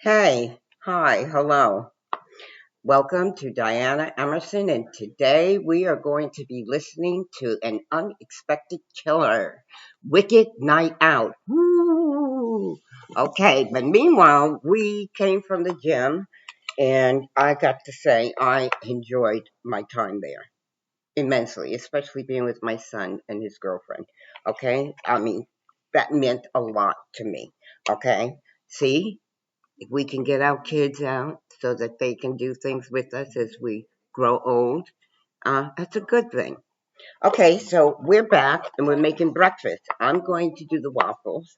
Hey, hi, hello. Welcome to Diana Emerson, and today we are going to be listening to An Unexpected Killer, Wicked Night Out. Woo! Okay, but meanwhile, we came from the gym, and I got to say I enjoyed my time there immensely, especially being with my son and his girlfriend. Okay, I mean, that meant a lot to me. Okay, see? If we can get our kids out so that they can do things with us as we grow old, that's a good thing. Okay, so we're back and we're making breakfast. I'm going to do the waffles.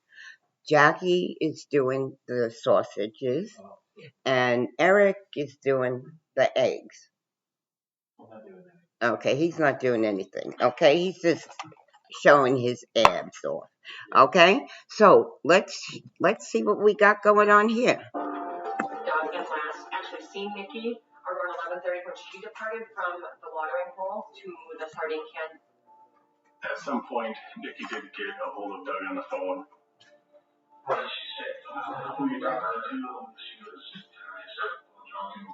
Jackie is doing the sausages, and Eric is doing the eggs. Okay, he's not doing anything. Okay, he's just showing his abs off. Okay, so let's see what we got going on here. Doug and Lance actually seen Nikki around 11:30 when she departed from the watering hole to the sardine can. At some point, Nikki did get a hold of Doug on the phone. What did she say? We got her to. She was talking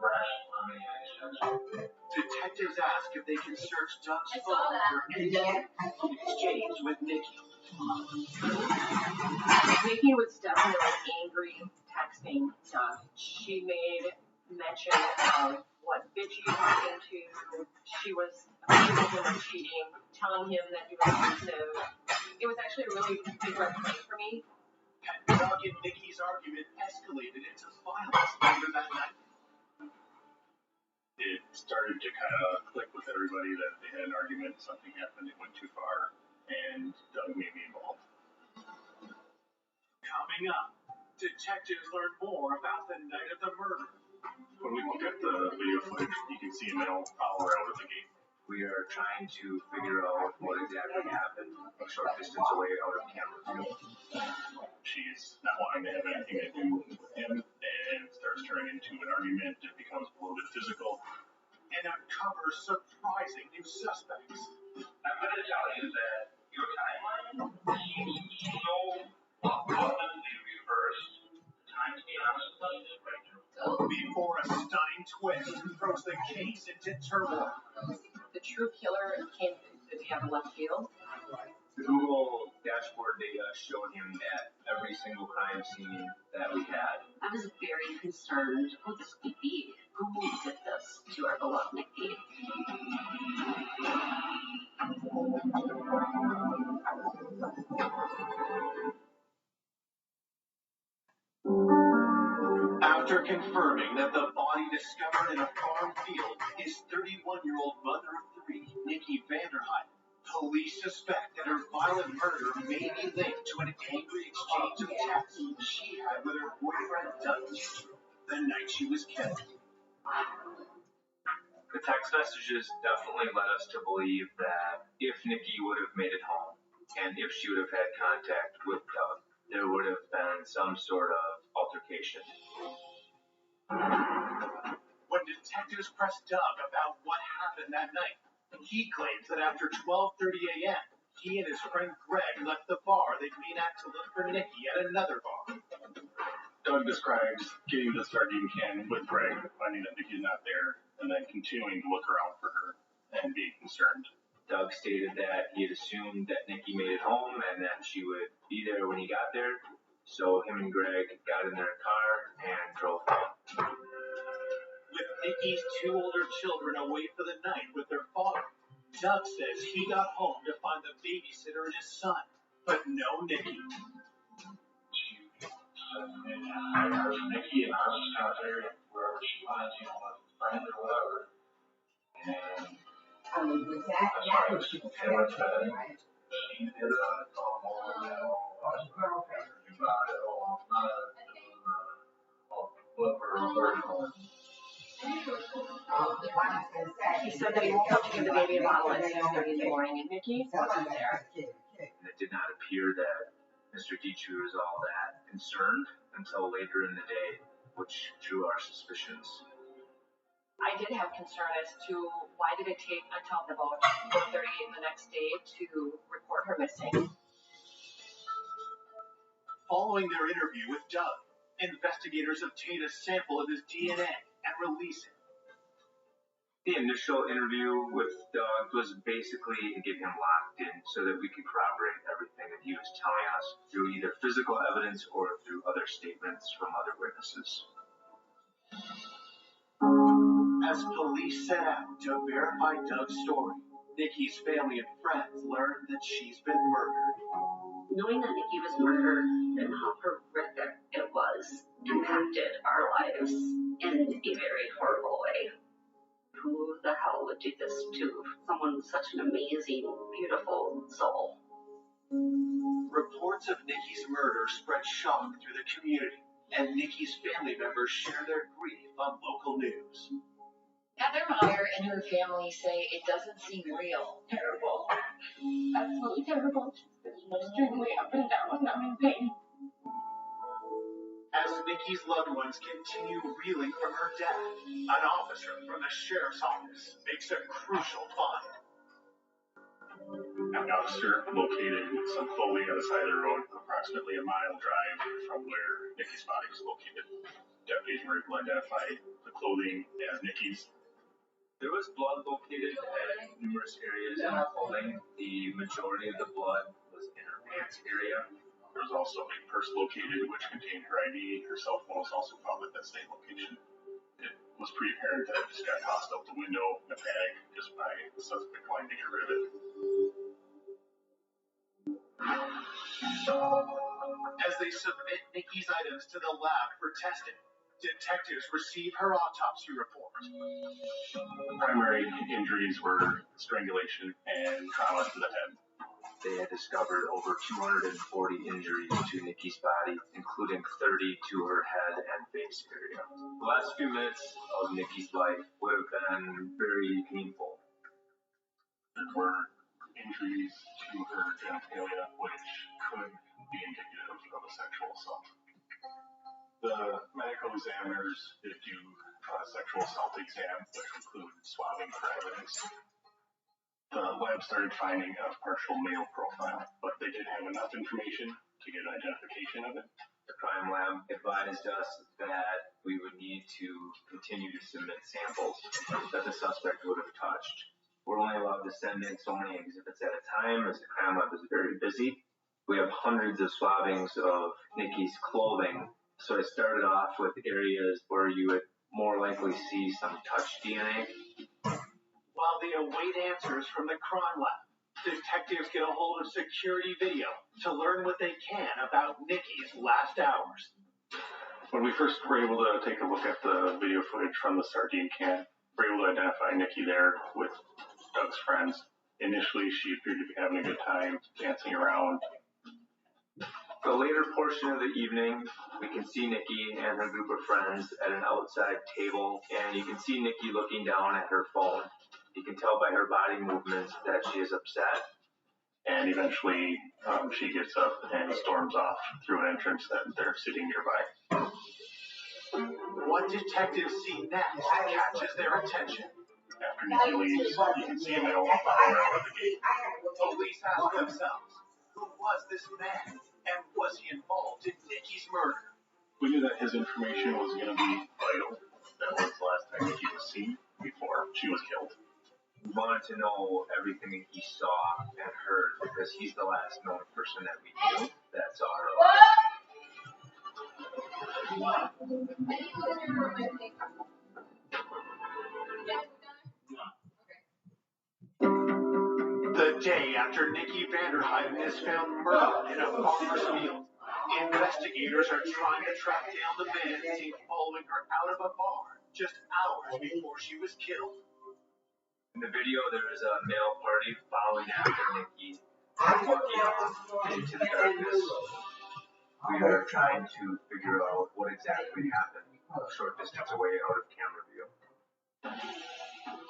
rash on me. Detectives ask if they can search Doug's phone for any exchange with Nikki. Nikki was definitely angry texting Doug. She made mention of what bitch he was into. She was accusing him of cheating, telling him that he was abusive. It was actually a really big red flag for me. Doug and Nikki's argument escalated into violence later that night. It started to kind of click with everybody that they had an argument, something happened, it went too far, and Doug may be involved. Coming up, detectives learn more about the night of the murder. When we look at the video footage, you can see a male follower out of the gate. We are trying to figure out what exactly happened a short distance away out of camera view. She's not wanting to have anything to do with him and starts turning into an argument. It becomes a little bit physical. And uncovers surprising new suspects. I'm going to tell you that your timeline seems so abundantly reversed. Time to be honest with you right now. Before a stunning twist throws the case into turmoil. The true killer came out of left field. Google dashboard data showed him at every single crime scene that we had. I was very concerned what this could be. Who did this to our beloved Nikki? After confirming that the body discovered in a farm field is 31-year-old mother of three, Nikki Vanderhyde, police suspect that her violent murder may be linked to an angry exchange of texts she had with her boyfriend Doug the night she was killed. The text messages definitely led us to believe that if Nikki would have made it home, and if she would have had contact with Doug, there would have been some sort of altercation. When detectives pressed Doug about what happened that night, he claims that after 12:30 a.m., he and his friend Greg left the bar they'd been at to look for Nikki at another bar. Doug describes getting to the sardine can with Greg, finding that Nikki's not there, and then continuing to look around for her and being concerned. Doug stated that he had assumed that Nikki made it home and that she would be there when he got there, so him and Greg got in their car and drove home. With Nikki's two older children away for the night with their father, Doug says he got home to find the babysitter and his son, but no Nikki. Nikki and I was just out there wherever she was, with a friend or whatever. And with that was she she did He said that he woke up to give the baby a bottle at 6:30 in the morning, and Nikki wasn't there. And it did not appear that Mr. Dietschy was all that concerned until later in the day, which drew our suspicions. I did have concern as to why did it take until about 4:30 the next day to report her missing. Following their interview with Doug, investigators obtained a sample of his DNA and release it. The initial interview with Doug was basically to get him locked in so that we could corroborate everything that he was telling us through either physical evidence or through other statements from other witnesses. As police set out to verify Doug's story, Nikki's family and friends learned that she's been murdered. Knowing that Nikki was murdered and how horrific it was impacted our lives in a very horrible way. Who the hell would do this to someone with such an amazing, beautiful soul? Reports of Nikki's murder spread shock through the community, and Nikki's family members shared their grief on local news. Heather Meyer and her family say it doesn't seem real. Terrible. Absolutely terrible. She's been extremely up and down and I'm in pain. As Nikki's loved ones continue reeling from her death, an officer from the sheriff's office makes a crucial find. An officer located some clothing on the side of the road, approximately a mile drive from where Nikki's body was located. Deputies were able to identify the clothing as Nikki's. There was blood located at numerous areas in her clothing. The majority of the blood was in her pants area. There was also a purse located which contained her ID. Her cell phone was also found at that same location. It was pretty apparent that it just got tossed out the window in a panic just by the suspect wanting to get rid of it. As they submit Nikki's items to the lab for testing, detectives receive her autopsy report. The primary injuries were strangulation and trauma to the head. They had discovered over 240 injuries to Nikki's body, including 30 to her head and face area. The last few minutes of Nikki's life would have been very painful. There were injuries to her genitalia which could be indicative of a sexual assault. The medical examiners did do a sexual assault exam, which included swabbing for evidence. The lab started finding a partial male profile, but they didn't have enough information to get an identification of it. The crime lab advised us that we would need to continue to submit samples that the suspect would have touched. We're only allowed to send in so many exhibits at a time as the crime lab is very busy. We have hundreds of swabbings of Nikki's clothing, so I started off with areas where you would more likely see some touch DNA. While they await answers from the crime lab, detectives get a hold of security video to learn what they can about Nikki's last hours. When we first were able to take a look at the video footage from the sardine can, we were able to identify Nikki there with Doug's friends. Initially, she appeared to be having a good time dancing around. The later portion of the evening, we can see Nikki and her group of friends at an outside table, and you can see Nikki looking down at her phone. You can tell by her body movements that she is upset. And eventually, she gets up and storms off through an entrance that they're sitting nearby. What detectives see next catches their attention. After Nikki leaves, you can see a male following her out of the gate. Police ask themselves, who was this man, and was he involved in Nikki's murder? We knew that his information was going to be vital. That was the last time Nikki was seen before she was killed. We wanted to know everything that he saw and heard because he's the last known person that we knew that saw her alive. The day after Nikki Vanderheiden is found murdered in a farmer's field, investigators are trying to track down the man seen following her out of a bar just hours before she was killed. In the video, there is a male party following after Nikki, walking off into the darkness. We are trying to figure out what exactly happened a short distance away out of camera view.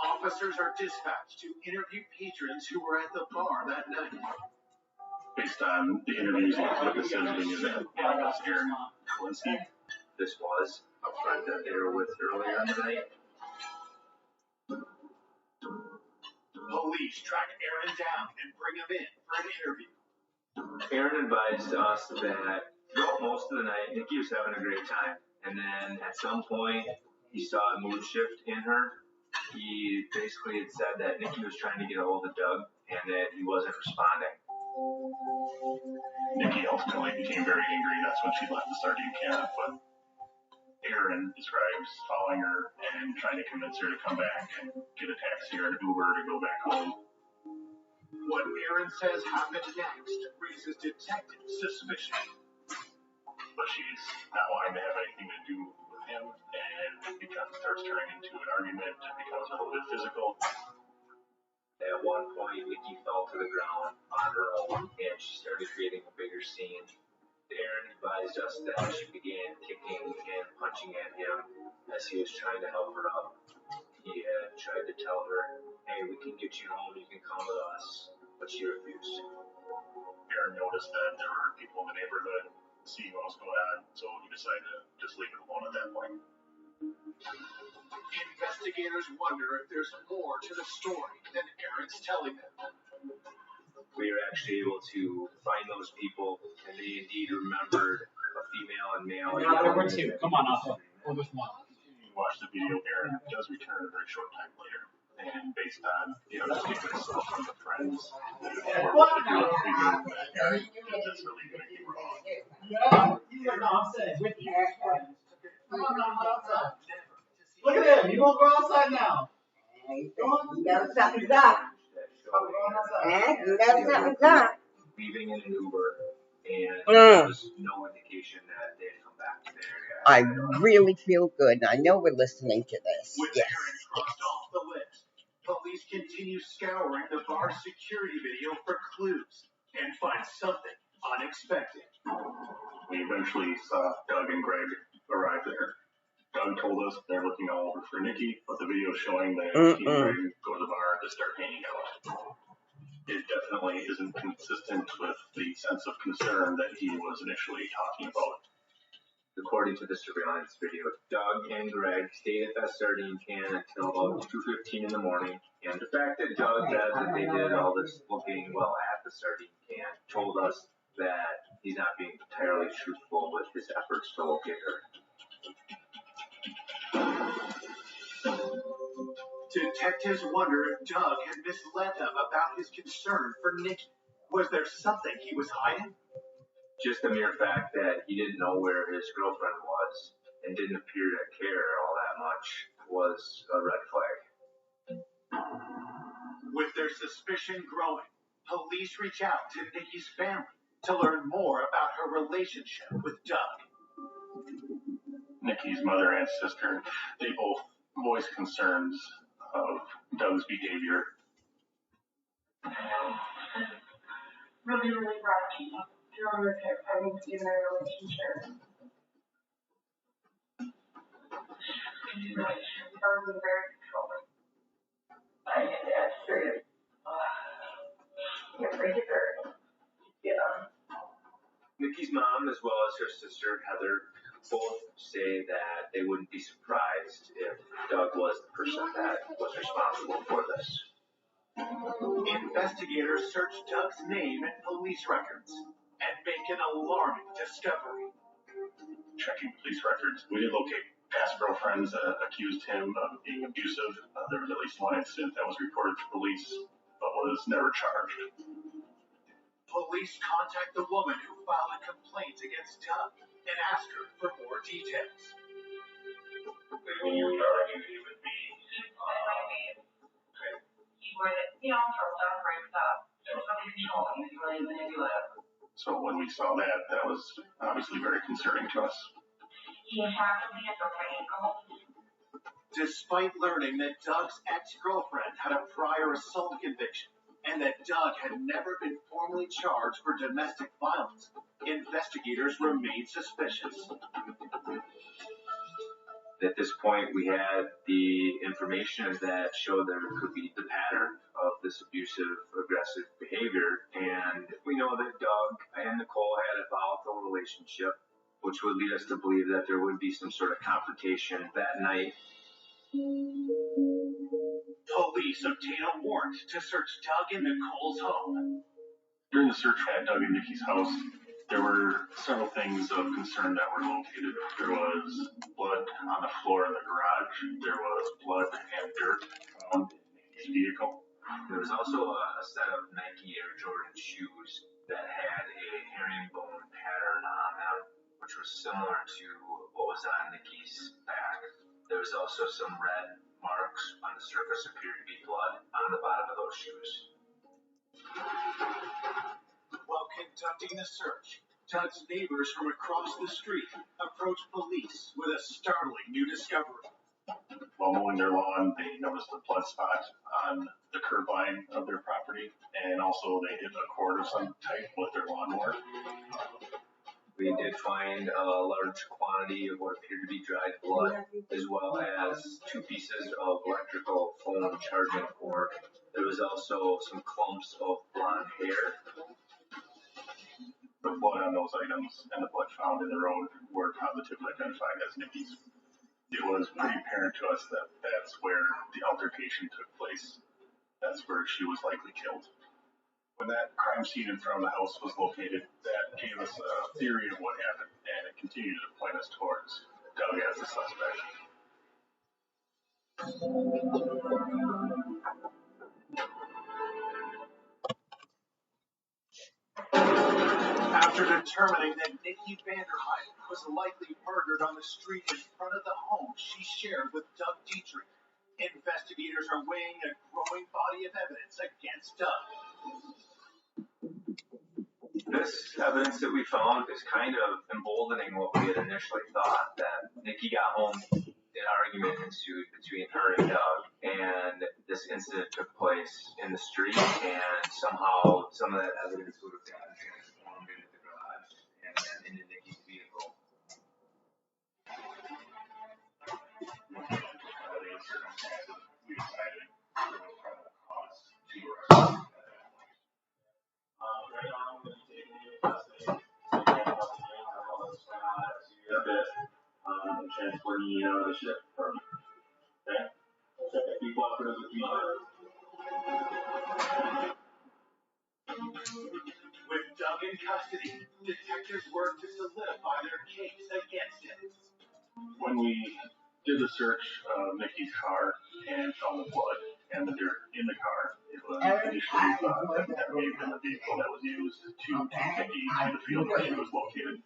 Officers are dispatched to interview patrons who were at the bar that night. Based on the interviews with witnesses, we knew that it was Aaron Kalinsky. This was a friend that they were with earlier in the night. Police track Aaron down and bring him in for an interview. Aaron advised us that Throughout most of the night, Nikki was having a great time. And then at some point, he saw a mood shift in her. He basically had said that Nikki was trying to get a hold of Doug and that he wasn't responding. Nikki ultimately became very angry. That's when she left the sardine can. But Aaron describes following her and trying to convince her to come back and get a taxi or an Uber to go back home. What Aaron says happened next raises detective suspicion. But she's not wanting to have anything to do with him, and it starts turning into an argument and becomes a little bit physical. At one point, Nikki fell to the ground on her own and she started creating a bigger scene. Aaron advised us that she began kicking and punching at him as he was trying to help her up. He had tried to tell her, hey, we can get you home, you can come with us, but she refused. Aaron noticed that there were people in the neighborhood seeing what was going on, so he decided to just leave it alone at that point. Investigators wonder if there's more to the story than Aaron's telling them. We were actually able to find those people, and they indeed remembered a female and male. There were two. Come on, Alpha. Or just one. You watch the video, Aaron does return a very short time later. And based on the other statements from the friends who were with the group, we knew that Aaron was really going to get wrong. Yeah, no, I'm saying with you. Come on now, go outside. Look at him. You won't go outside now. You know something's up. You know something's up. Leaving in an Uber, and there was no indication that they had come back to the area. I really feel good. I know we're listening to this. With Yes. Aaron crossed off the list, police continue scouring the bar security video for clues and find something unexpected. We eventually saw Doug and Greg arrive there. Doug told us they're looking all over for Nikki, but the video showing that he and Greg go to the bar to start hanging out. It definitely isn't consistent with the sense of concern that he was initially talking about. According to the surveillance video, Doug and Greg stayed at that sardine can until about 2:15 in the morning. And the fact that Doug said that they did all this looking well at the sardine can told us that he's not being entirely truthful with his efforts to locate her. Detectives wonder if Doug had misled them about his concern for Nikki. Was there something he was hiding? Just the mere fact that he didn't know where his girlfriend was and didn't appear to care all that much was a red flag. With their suspicion growing, police reach out to Nikki's family to learn more about her relationship with Doug. Nikki's mother and sister, they both voiced concerns of Doug's behavior. Really, really rocky during their having in their relationship. She was very controlling. That's serious. You're pretty good. Yeah. Nikki's mom, as well as her sister Heather, both say that they wouldn't be surprised if Doug was the person that was responsible for this. Investigators search Doug's name in police records and make an alarming discovery. Checking police records, we did locate past girlfriends that accused him of being abusive. There was at least one incident that was reported to police, but was never charged. Police contact the woman who filed a complaint against Doug and ask her for more details. When you're charging, it would be He would, throw stuff, break stuff. Just really controlling. He's really manipulative. so when we saw that, that was obviously very concerning to us. He attacked me at the ankle. Despite learning that Doug's ex-girlfriend had a prior assault conviction and that Doug had never been formally charged for domestic violence, investigators remain suspicious. At this point, we had the information that showed there could be the pattern of this abusive, aggressive behavior, and we know that Doug and Nicole had a volatile relationship, which would lead us to believe that there would be some sort of confrontation that night. Police obtain a warrant to search Doug and Nicole's home. During the search at Doug and Nikki's house, There were several things of concern that were located. There was blood on the floor in the garage. There was blood and dirt found in Nikki's vehicle. There was also a set of Nike Air Jordan shoes that had a herringbone pattern on them, which was similar to what was on Nikki's back. There was also some red marks on the surface, appeared to be blood on the bottom of those shoes. While conducting the search, Doug's neighbors from across the street approached police with a startling new discovery. While mowing their lawn, they noticed a blood spot on the curb line of their property, and also they hit a cord of some type with their lawnmower. We did find a large quantity of what appeared to be dried blood, as well as 2 pieces of electrical phone charging cord. There was also some clumps of blonde hair. The blood on those items and the blood found in the road were positively identified as Nikki's. It was pretty apparent to us that that's where the altercation took place. That's where she was likely killed. When that crime scene in front of the house was located, that gave us a theory of what happened, and it continued to point us towards Doug as the suspect. After determining that Nikki Vanderhyde was likely murdered on the street in front of the home she shared with Doug Dietrich, investigators are weighing a growing body of evidence against Doug. This evidence that we found is kind of emboldening what we had initially thought, that Nikki got home, an argument ensued between her and Doug, and this incident took place in the street, and somehow some of that evidence would have gotten transformed into the garage and then into Nikki's vehicle. We decided there was probable cause to arrest. Right now, I'm going to take the custody. And transfer me out of the ship. Okay? If you cooperate with me. With Doug in custody, detectives work to solidify their case against him. When we did the search of Nikki's car and found the blood and the dirt in the car, it was initially thought that that may have been the vehicle that was used to take Nikki to the field where she was located.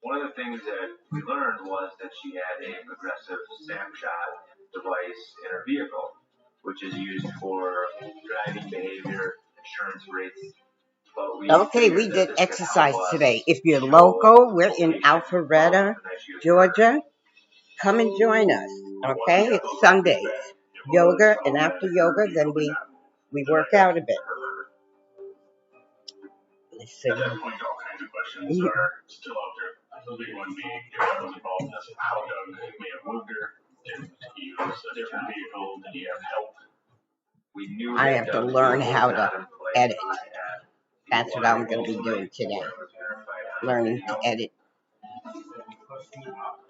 One of the things that we learned was that she had a progressive snapshot device in her vehicle, which is used for driving behavior, insurance rates. Okay, we did exercise today. If you're local, we're in Alpharetta, Georgia. Come and join us, okay? It's Sundays. Yoga, and after yoga, then we work out a bit. Let's see. At that point, all kinds of questions are still out there. The big one being if I was involved in this, how Doug may have moved her. Did he use a different vehicle? Did he have help? We knew I have to learn how to edit. That's what I'm going to be doing today. Learning to edit.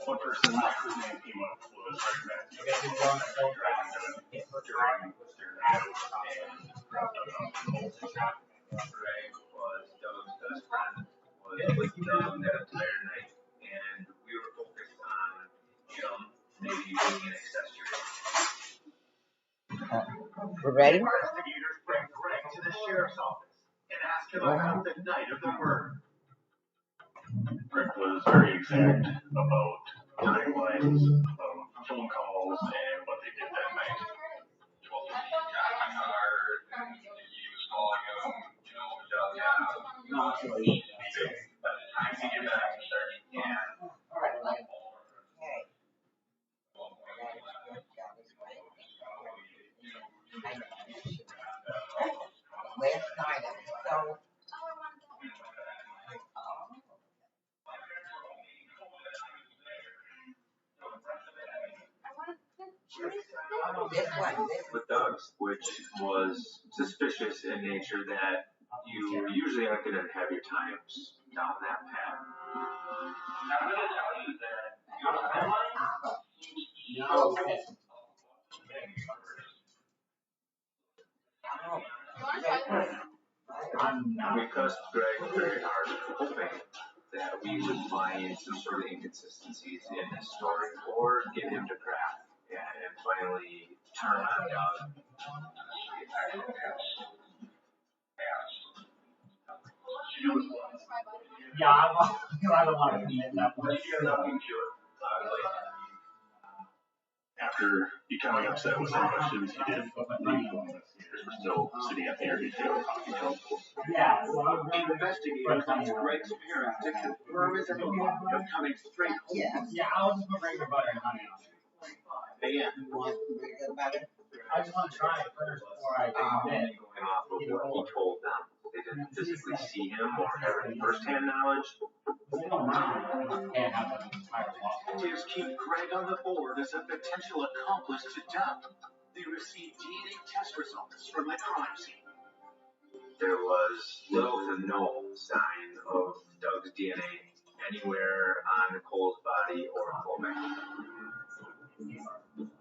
One person whose name came up was Greg Matthews, driving during their night and grabbed Doug off the pole. Greg was Doug's best friend, was with Doug that entire night, and we were focused on him maybe being an accessory. We're ready? Investigators bring Greg to the sheriff's office and ask him about the night of the murder. Greg was very exact about timelines of phone calls and what they did that night. Well, he got in my car, and he was calling him, Doug had by the time he get back, he started, Last night I was so... with Doug's, which was suspicious in nature that you usually aren't going to have your times down that path. I'm going to tell you that we cussed Greg very hard, hoping find some sort of inconsistencies in his story or get him to crack and finally turn on Doug. Yeah, I don't want to be at that point. After becoming upset with some questions, he did. The investigators were still sitting at the area table talking to him. Yeah, so I'm Investigators asked Greg's parents to confirm his alibi for coming straight home. Yeah, I'll just put regular butter and honey on it. AM. You want regular butter? I just want to try it first before I Only commit. going off of what he told them. They didn't physically see him or have any first-hand knowledge. They don't mind. Can't have an entire law. Detectives keep Greg on the board as a potential accomplice to Doug. They received DNA test results from the crime scene. There was little to no sign of Doug's DNA anywhere on Nicole's body or clothing.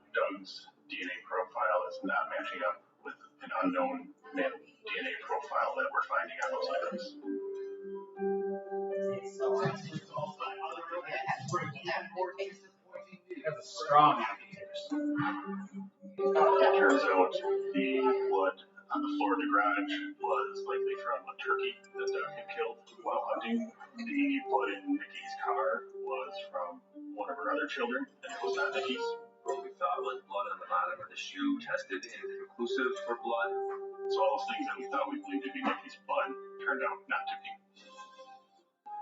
Doug's DNA profile is not matching up with an unknown male DNA profile that we're finding on those items. Because of strong applicators. It turns out the blood on the floor of the garage was likely from a turkey that Doug had killed while hunting. The blood in Nikki's car was from one of her other children, and it was not Nikki's. What we thought was blood on the bottom of the shoe tested inconclusive for blood. So all those things that we thought we believed to be Nikki's blood turned out not to be.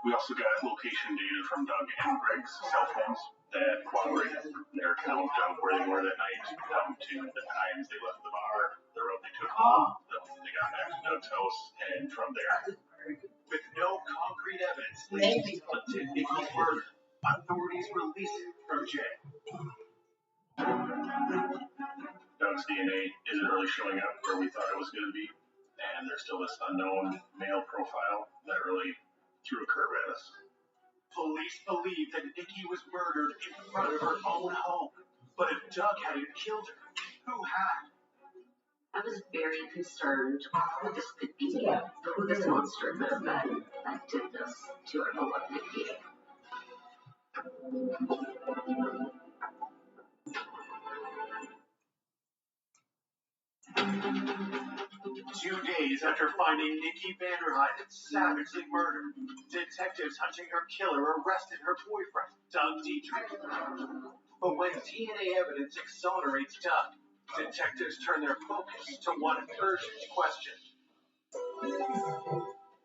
We also got location data from Doug and Greg's cell phones that corroborated their account of where they were that night, down to the times they left the bar, the road they took home, they got back to Doug's house, and from there. With no concrete evidence linking to Nikki's murder, authorities released him from jail. Doug's DNA isn't really showing up where we thought it was going to be, and there's still this unknown male profile that really threw a curve at us. Police believe that Nikki was murdered in front of her own home. But if Doug hadn't killed her, who had? I was very concerned who this could be, who this monster could have been that did this to our beloved Nikki. 2 days after finding Nikki Vanderhyde savagely murdered, detectives hunting her killer arrested her boyfriend, Doug Dietrich. But when DNA evidence exonerates Doug, detectives turn their focus to one urgent question.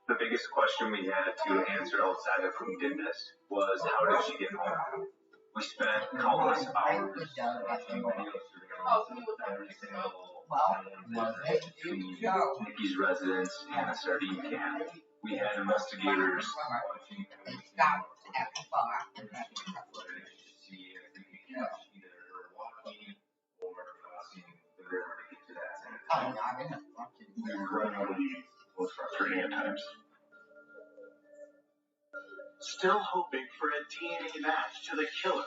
The biggest question we had to answer outside of who did this was how did she get home? We spent countless hours video surveillance every single Nikki's residence and a sardine can. We had investigators watching every single footage to see if we could catch either her walking or crossing the river to get to that sanitarium. We were running out of these. It was frustrating at times. Still hoping for a DNA match to the killer,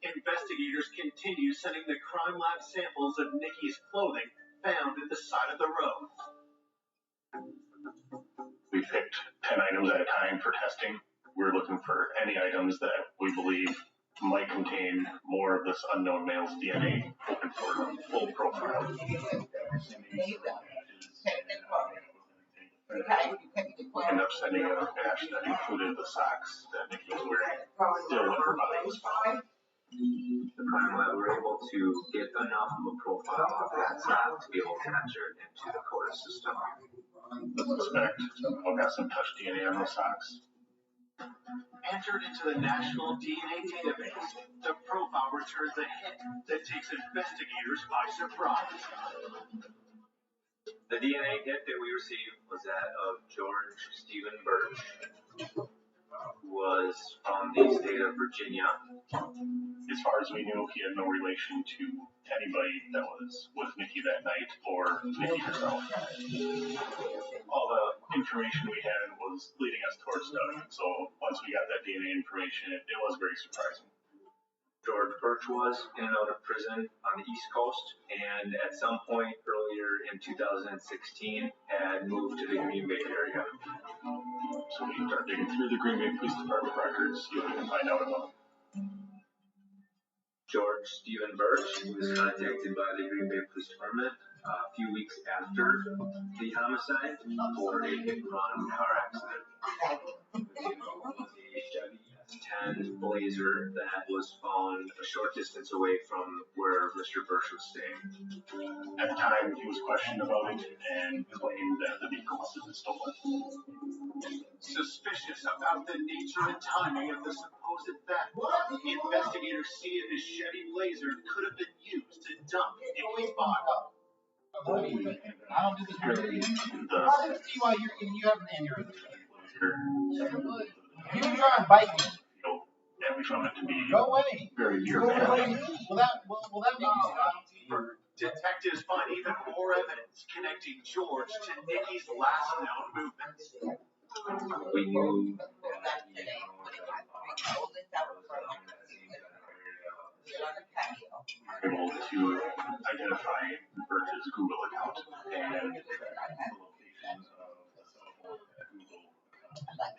investigators continue sending the crime lab samples of Nikki's clothing found at the side of the road. We picked 10 items at a time for testing. We're looking for any items that we believe might contain more of this unknown male's DNA, hoping for a full profile. We ended up sending a batch that included the socks that Nikki was wearing, still when her body was found. The crime lab were able to get enough of a profile of that sock to be able to enter it into the CODIS system. The suspect got some touch DNA on those socks. Entered into the National DNA Database, the profile returns a hit that takes investigators by surprise. The DNA hit that we received was that of George Stephen Birch, who was from the state of Virginia. As far as we knew, he had no relation to anybody that was with Nikki that night or Nikki herself. All the information we had was leading us towards Doug, so once we got that DNA information, it was very surprising. George Birch was in and out of prison on the East Coast, and at some point earlier in 2016 had moved to the Green Bay area. So we start digging through the Green Bay Police Department records, see what we can find out about him. George Stephen Birch was contacted by the Green Bay Police Department a few weeks after the homicide for a hit-and-run car accident. It was a Chevy S10 Blazer that was found a short distance away from where Mr. Birch was staying. At the time, he was questioned about it and claimed that the vehicle must have been stolen. Suspicious about the nature and timing of the supposed theft, investigators see if his Chevy Blazer could have been used to dump Nicky's body. I don't do this very I just see why you have an aneurysm. You try and bite me. And we found it to be Go away. very near Go the away. Will that make you stop? Detectives find even more evidence connecting George to Nicky's last known movements. We knew able to identify Birch's Google account and the locations of the cell phone that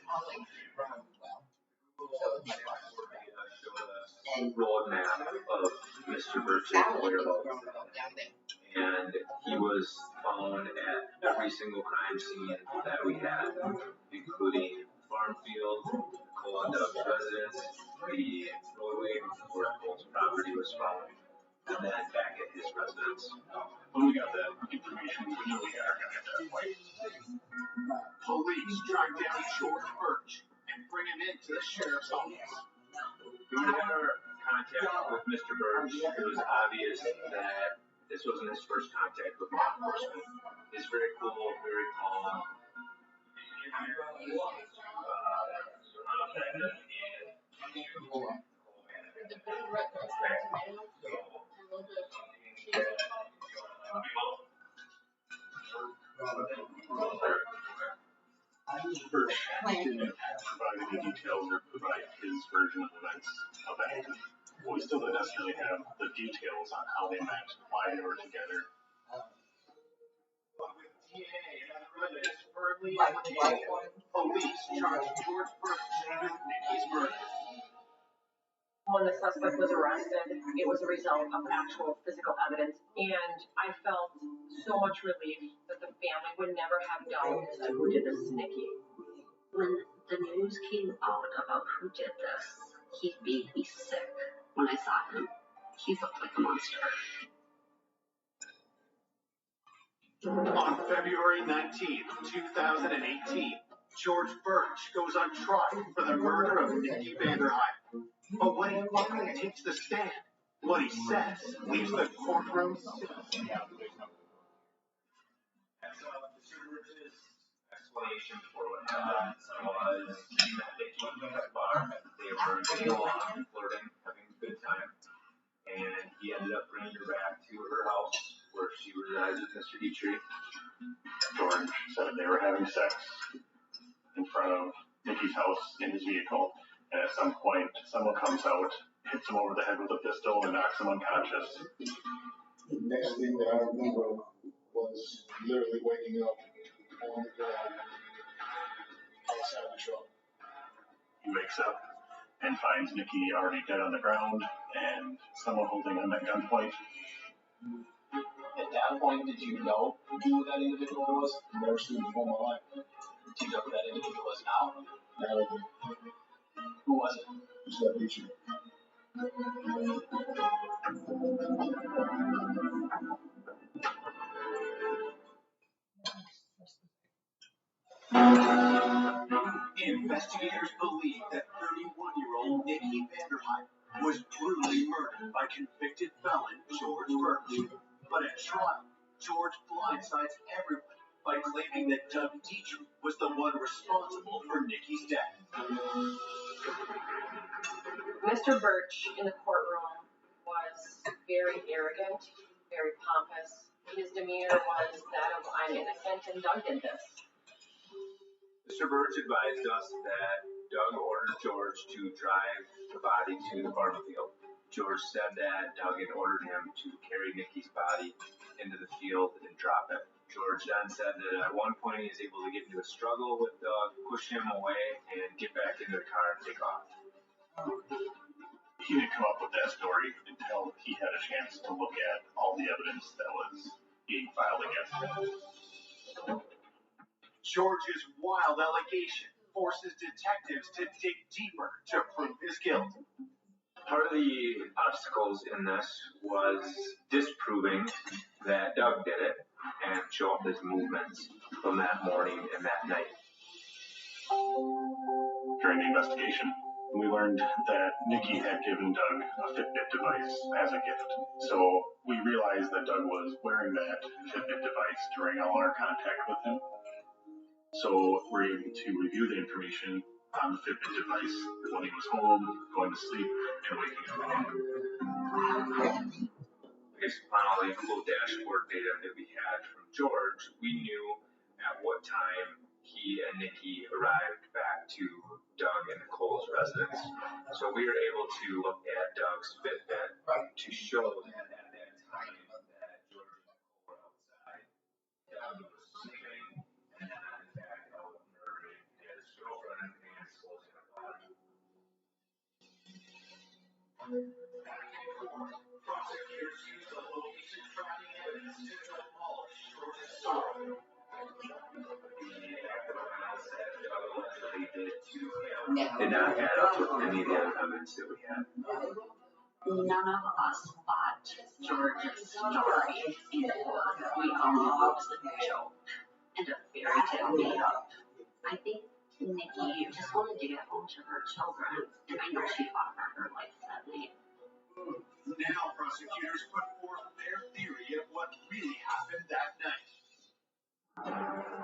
Google roadmap of Mr. Birch's whereabouts. And he was found at every single crime scene that we had, including farm field, Cole Dubb's residence, the roadway where Cole's property was found, and then back at his residence. When we got that information, we knew we got at that point. Police track down George Birch and bring him into the sheriff's office. When we had our contact with Mr. Birch, it was obvious that this wasn't his first contact with law enforcement. He's very cool, very calm. Birch didn't provide any details or provide his version of events of that evening. We still didn't necessarily have the details on how they met, why they were together. But with DNA and other evidence firmly in the case, police charged George Birch with Nicky's murder. When the suspect was arrested, it was a result of actual physical evidence, and I felt so much relief that the family would never have known who did this to Nicky. When the news came out about who did this, he made me sick. When I saw him, he looked like a monster. On February 19th, 2018, George Birch goes on trial for the murder of Nicky Vanderhyde. But when he finally takes the stand, what he says leaves the courtroom. Explanation for what happened was he met Nicky at a bar. They were getting along, flirting, having a good time, and he ended up bringing her back to her house where she resides with Mr. Dietrich. George said they were having sex in front of Nicky's house in his vehicle, and at some point, someone comes out, hits him over the head with a pistol, and knocks him unconscious. The next thing that I remember was literally waking up on the ground outside the truck. He wakes up and finds Nicky already dead on the ground and someone holding him at gunpoint. At that point, did you know who that individual was? Never seen him before in my life. Do you know who that individual is now? Now, Who was it? who's that picture? Investigators believe that 31-year-old Nicky Vanderhyde was brutally murdered by convicted felon George Birch. But at trial, George blindsides everyone by claiming that Doug Dietrich was the one responsible for Nicky's death. Mr. Birch in the courtroom was very arrogant, very pompous. His demeanor was that of I'm innocent and Doug did this. Mr. Birch advised us that Doug ordered George to drive the body to the farm field. George said that Doug had ordered him to carry Nicky's body into the field and drop it. George then said that at one point he was able to get into a struggle with Doug, push him away, and get back into the car and take off. He didn't come up with that story until he had a chance to look at all the evidence that was being filed against him. George's wild allegation forces detectives to dig deeper to prove his guilt. Part of the obstacles in this was disproving that Doug did it and show up his movements from that morning and that night. During the investigation, we learned that Nikki had given Doug a Fitbit device as a gift. So we realized that Doug was wearing that Fitbit device during all our contact with him. So we're able to review the information on the Fitbit device when he was home, going to sleep, and waking up. Based upon all the Google dashboard data that we had from George, we knew at what time he and Nikki arrived back to Doug and Nicole's residence. So we were able to look at Doug's Fitbit to show that at that time that George and Nicole were outside. Doug was sleeping and in fact out murdering his girlfriend and disclosing her body. Prosecutors used the location tracking evidence to demolish George's story. Did not add up with any of the other evidence that we had. None of us bought George's story. We all knew it was a joke and a fairy tale made up. I think Nikki just wanted to get home to her children, and I know she fought for her life that night. Now prosecutors put forth their theory of what really happened that night.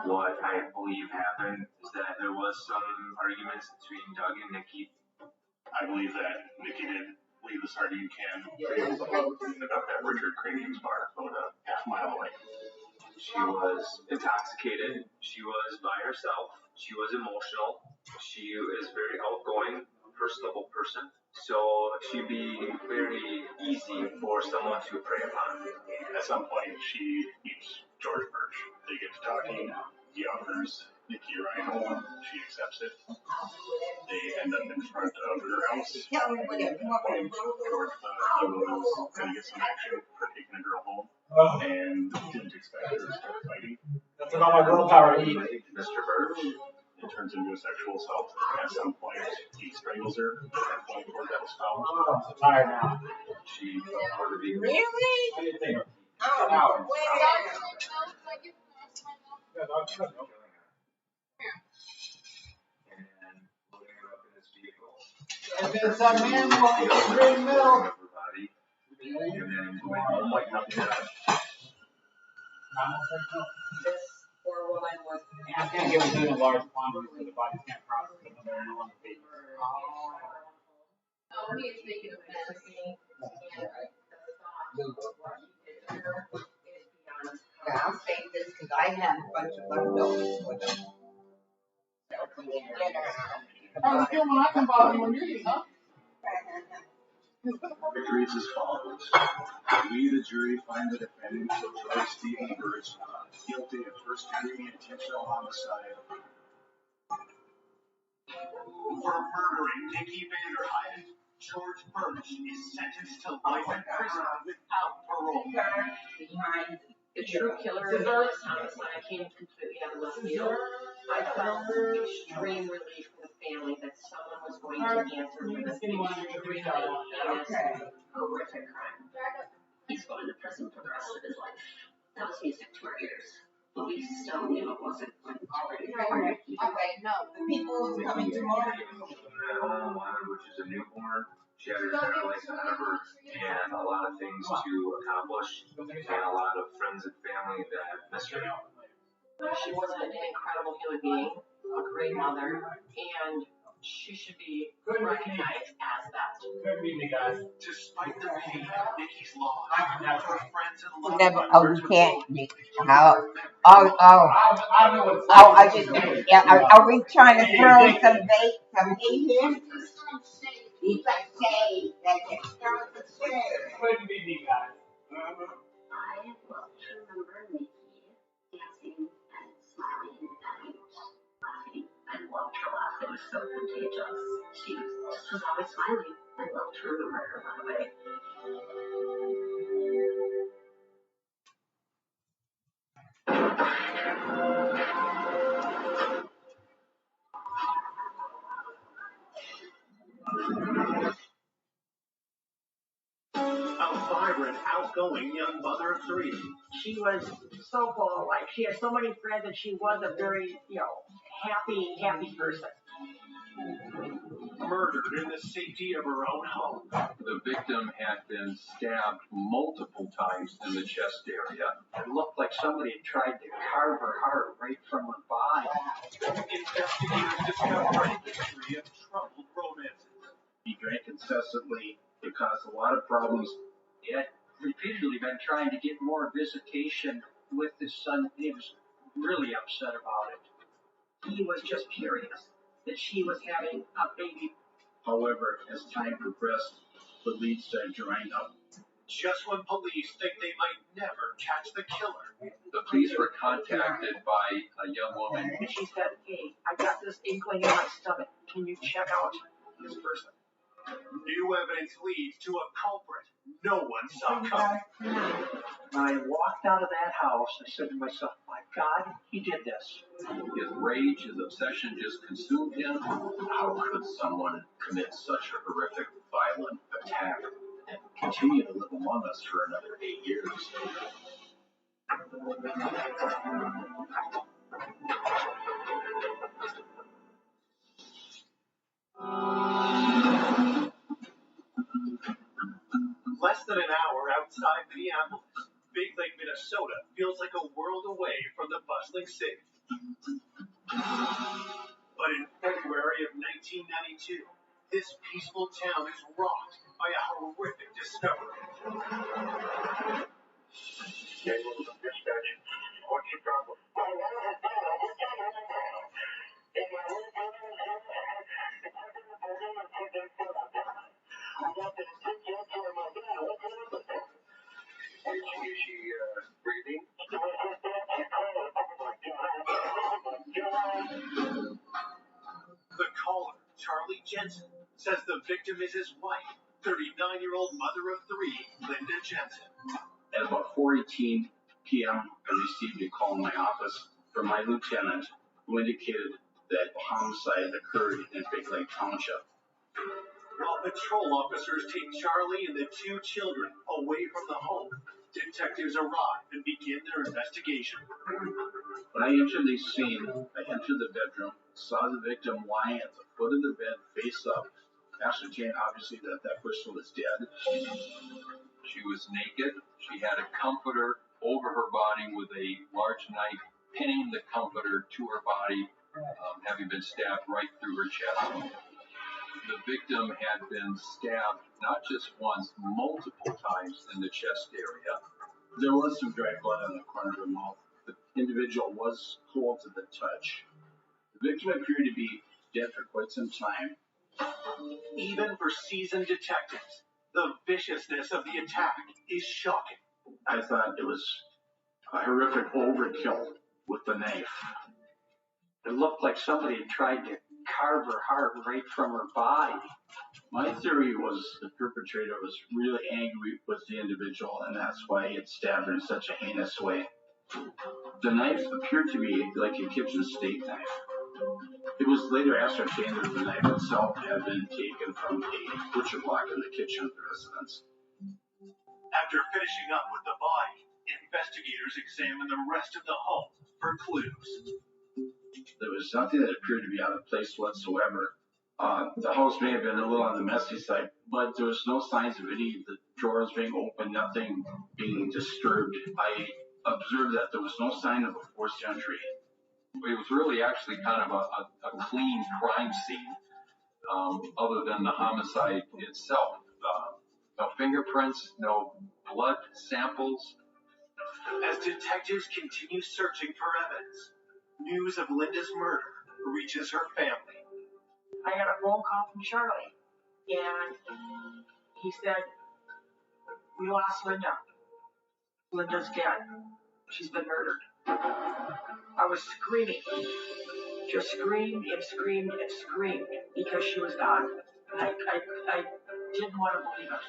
What I believe happened is that there was some arguments between Doug and Nikki. I believe that Nikki did leave the sardine can about that Richard Cranium's bar about a half mile away. She was intoxicated. She was by herself. She was emotional. She is very outgoing, personable person. So she'd be very easy for someone to prey upon. At some point, she meets George Birch. They get to talking. He offers Nikki a ride home. She accepts it. They end up in front of her house. At that point, George thought he was going to get some action for taking a girl home and didn't expect her to start fighting. That's what all my girl power eat. Mr. Birch. It turns into a sexual assault. At some point, he strangles her. At that point, that was found. I'm so tired now. She felt hard to be. Really? I didn't think of Oh, hours. And loading her up in his vehicle. If it's a man walking green milk. Everybody. And then going home like nothing happened. This poor woman was. I can't give it in a large quantity so the body can't process it when they're no longer babies. Oh, he is making a mess of me. And the thought of what he did to her is beyond. yeah, I'll save this because I have a bunch of leftovers with them. So we get dinner. I'm still talking about you when you're eating, huh? It reads as follows. We, the jury, find the defendant, George Stephen Birch, guilty of first-degree intentional homicide. For murdering Nikki Vanderheiden, George Birch is sentenced to life in prison without parole. Behind The true killer of this homicide came completely out of left field. I felt extreme relief for the family that someone was going to answer for this extremely heinous, horrific crime. He's going to prison for the rest of his life. That was music to our ears. But we still knew it wasn't going to be hard. Okay, no, the people who's coming tomorrow. Which is a newborn. She had her entire life ahead of her and a lot of things to accomplish and a lot of friends and family that miss her. She was an incredible human being, a great mother, and she should be recognized as that. Good meeting, guys. Despite the pain Nikki's lost, I can have her friends and loved Never, ones oh, are you to can't, look Nick. for Oh, memories. I don't know what's I just, yeah, are we trying to throw some bait here? He's like, hey, that's it. Throw some shade. Good meeting, guys. I love to remember Nikki was always smiling. I love to remember her, by the way. A vibrant, outgoing young mother of three. She was so full of life. She had so many friends, and she was a very, happy person. Murdered in the safety of her own home. The victim had been stabbed multiple times in the chest area. It looked like somebody had tried to carve her heart right from her body. Investigators discovered a history of troubled romances. He drank incessantly. It caused a lot of problems. He had repeatedly been trying to get more visitation with his son. He was really upset about it. He was just furious that she was having a baby. However, as time progressed, the leads started drying up. Just when police think they might never catch the killer. The police were contacted by a young woman. And she said, hey, I got this inkling in my stomach. Can you check out this person? New evidence leads to a culprit no one saw coming. When I walked out of that house, I said to myself, my God, he did this. His rage, his obsession just consumed him. How could someone commit such a horrific, violent attack And continue to live among us for another 8 years. Less than an hour outside Minneapolis, Big Lake, Minnesota feels like a world away from the bustling city. But in February of 1992, this peaceful town is rocked by a horrific discovery. What's your problem? Is she breathing? The caller, Charlie Jensen, says the victim is his wife, 39-year-old mother of three, Linda Jensen. At about 4:18 p.m., I received a call in my office from my lieutenant who indicated that a homicide occurred in Big Lake Township. While patrol officers take Charlie and the two children away from the home, detectives arrive and begin their investigation. When I entered the scene, I entered the bedroom, saw the victim lying at the foot of the bed, face up, ascertained obviously that that person was dead. She was naked. She had a comforter over her body with a large knife, pinning the comforter to her body, having been stabbed right through her chest. The victim had been stabbed not just once, multiple times in the chest area. There was some dry blood on the corner of her mouth. The individual was cold to the touch. The victim appeared to be dead for quite some time. Even for seasoned detectives, the viciousness of the attack is shocking. I thought it was a horrific overkill with the knife. It looked like somebody had tried to carve her heart right from her body. My theory was the perpetrator was really angry with the individual, and that's why he had stabbed her in such a heinous way. The knife appeared to be like a kitchen steak knife. It was later ascertained that the knife itself had been taken from a butcher block in the kitchen of the residence. After finishing up with the body, investigators examine the rest of the home for clues. There was nothing that appeared to be out of place whatsoever. The house may have been a little on the messy side, but there was no signs of any of the drawers being opened, nothing being disturbed. I observed that there was no sign of a forced entry. It was really actually kind of a clean crime scene, other than the homicide itself. No fingerprints, no blood samples. As detectives continue searching for evidence, news of Linda's murder reaches her family. I got a phone call from Charlie, and he said, we lost Linda. Linda's dead. She's been murdered. I was screaming. Just screamed and screamed and screamed because she was gone. I didn't want to believe it.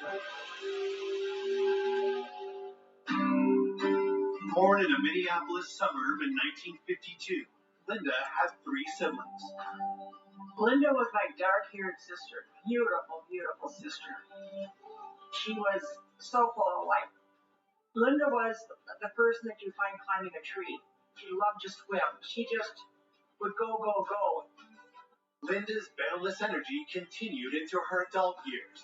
Born in a Minneapolis suburb in 1952, Linda had 3 siblings. Linda was my dark-haired sister. Beautiful, beautiful sister. She was so full of life. Linda was the person that you find climbing a tree. She loved to swim. She just would go, go, go. Linda's boundless energy continued into her adult years.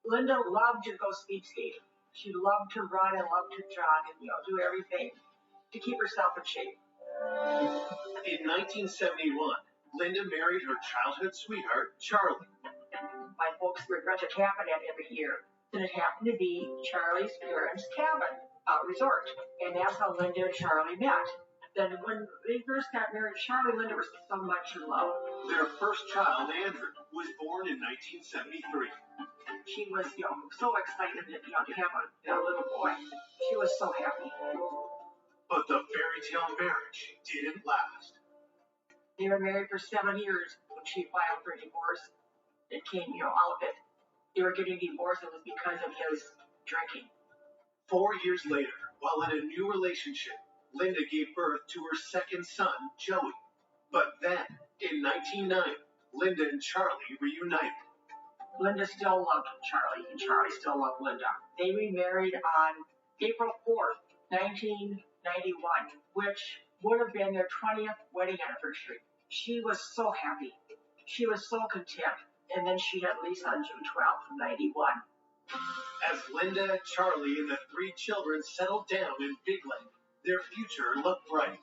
Linda loved to go speed skating. She loved to run and loved to jog and do everything to keep herself in shape. In 1971, Linda married her childhood sweetheart, Charlie. My folks would rent a cabin every year, and it happened to be Charlie's parents' cabin resort, and that's how Linda and Charlie met. Then when they first got married, Charlie and Linda were so much in love. Their first child, Andrew, was born in 1973. She was, so excited to have a little boy. She was so happy. But the fairy tale marriage didn't last. They were married for 7 years. When she filed for divorce, it came, all of it. They were getting divorced. It was because of his drinking. 4 years later, while in a new relationship, Linda gave birth to her second son, Joey. But then, in 1990, Linda and Charlie reunited. Linda still loved Charlie, and Charlie still loved Linda. They remarried on April 4th, 1991, which would have been their 20th wedding anniversary. She was so happy. She was so content. And then she had Lisa on June 12th, 91. As Linda, Charlie, and the 3 children settled down in Big Lake, their future looked bright.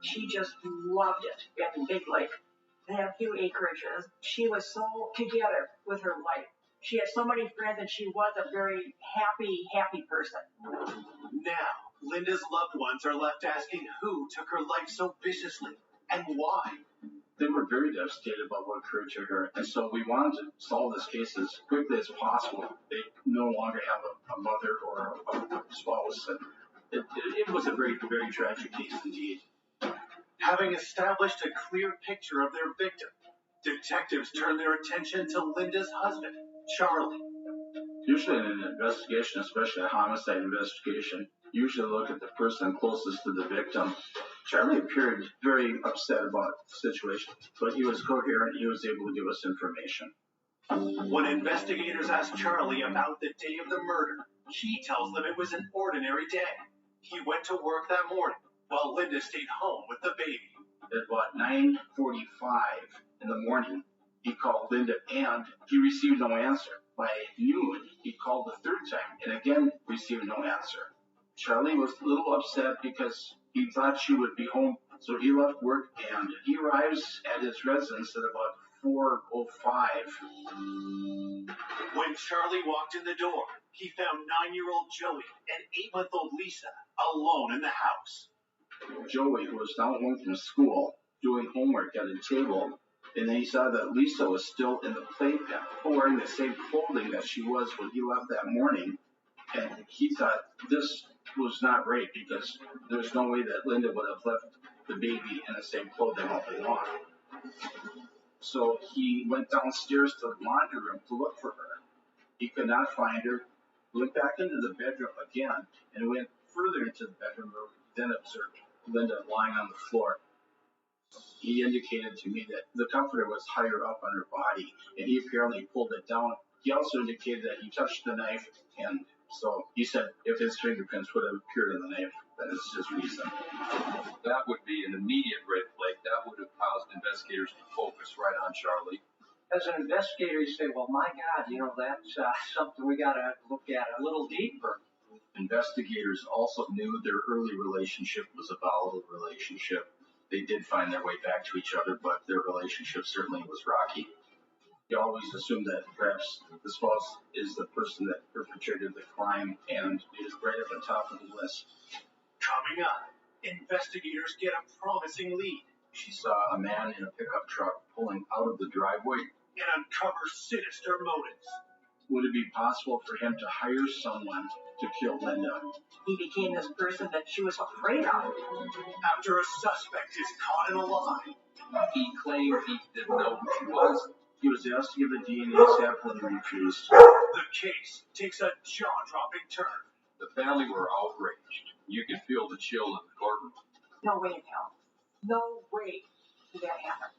She just loved it in Big Lake. They had a few acreages. She was so together with her life. She had so many friends, and she was a very happy person. Now, Linda's loved ones are left asking who took her life so viciously and why. They were very devastated about what occurred to her, and so we wanted to solve this case as quickly as possible. They no longer have a mother or a spouse, and it was a very, very tragic case indeed. Having established a clear picture of their victim, detectives turned their attention to Linda's husband, Charlie. Usually in an investigation, especially a homicide investigation, usually look at the person closest to the victim. Charlie appeared very upset about the situation, but he was coherent. He was able to give us information. When investigators asked Charlie about the day of the murder, he tells them it was an ordinary day. He went to work that morning, while Linda stayed home with the baby. At about 9:45 in the morning, he called Linda, and he received no answer. By noon, he called the 3rd time, and again received no answer. Charlie was a little upset because he thought she would be home, so he left work, and he arrives at his residence at about 4:05. When Charlie walked in the door, he found 9-year-old Joey and 8-month-old Lisa alone in the house. Joey, who was now home from school, doing homework at a table, and then he saw that Lisa was still in the playpen, wearing the same clothing that she was when he left that morning, and he thought this was not right because there's no way that Linda would have left the baby in the same clothing all day long. So he went downstairs to the laundry room to look for her. He could not find her, went back into the bedroom again, and went further into the bedroom where he then observed Linda lying on the floor. He indicated to me that the comforter was higher up on her body, and he apparently pulled it down. He also indicated that he touched the knife, and so he said if his fingerprints would have appeared on the knife, that is his reason. That would be an immediate red flag. That would have caused investigators to focus right on Charlie. As an investigator, you say, well, my God, that's something we got to look at a little deeper. Investigators also knew their early relationship was a volatile relationship. They did find their way back to each other, but their relationship certainly was rocky. You always assume that perhaps the spouse is the person that perpetrated the crime, and it is right at the top of the list. Coming up, investigators get a promising lead. She saw a man in a pickup truck pulling out of the driveway and uncover sinister motives. Would it be possible for him to hire someone to kill Linda? He became this person that she was afraid of. After a suspect is caught in a lie. He claimed he didn't know who she was. He was asked to give a DNA sample and he refused. The case takes a jaw-dropping turn. The family were outraged. You could feel the chill in the courtroom. No way in hell. No way did that happen.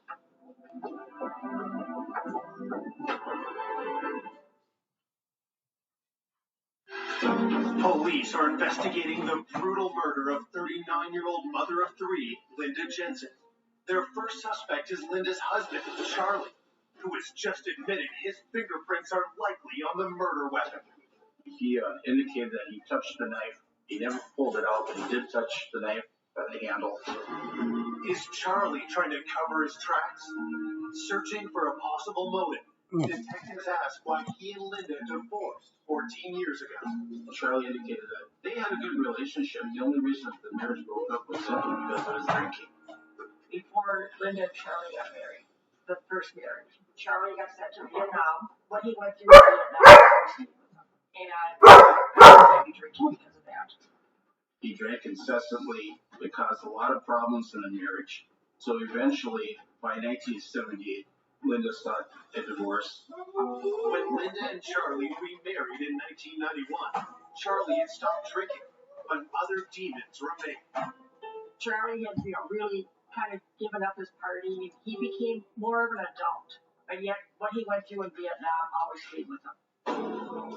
Police are investigating the brutal murder of 39-year-old mother of three, Linda Jensen. Their first suspect is Linda's husband, Charlie, who has just admitted his fingerprints are likely on the murder weapon. He indicated that he touched the knife. He never pulled it out, but he did touch the knife by the handle. Is Charlie trying to cover his tracks? Searching for a possible motive, detectives ask why he and Linda divorced 14 years ago. Charlie indicated that they had a good relationship. The only reason the marriage broke up was simply because of his drinking. Before Linda and Charlie got married, the first marriage, Charlie got sent to Vietnam. What he went through in Vietnam, and might be drinking because of that. He drank incessantly. It caused a lot of problems in the marriage. So eventually, by 1978, Linda sought a divorce. When Linda and Charlie remarried in 1991, Charlie had stopped drinking, but other demons remained. Charlie had, really kind of given up his partying. He became more of an adult, but yet what he went through in Vietnam always stayed with him.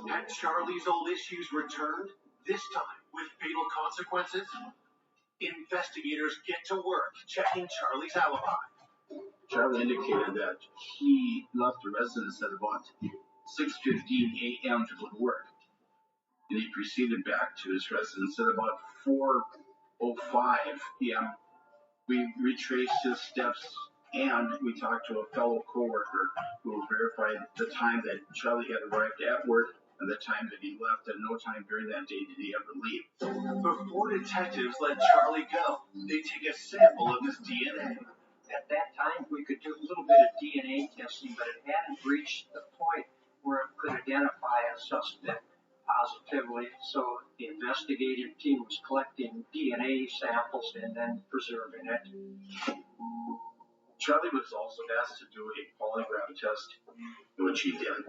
Had Charlie's old issues returned, this time with fatal consequences? Investigators get to work checking Charlie's alibi. Charlie indicated that he left the residence at about 6:15 a.m. to go to work. And he proceeded back to his residence at about 4:05 p.m. We retraced his steps and we talked to a fellow coworker who verified the time that Charlie had arrived at work and the time that he left. At no time during that day did he ever leave. Before detectives let Charlie go, they take a sample of his DNA. At that time, we could do a little bit of DNA testing, but it hadn't reached the point where it could identify a suspect positively. So the investigative team was collecting DNA samples and then preserving it. Charlie was also asked to do a polygraph test, which he did.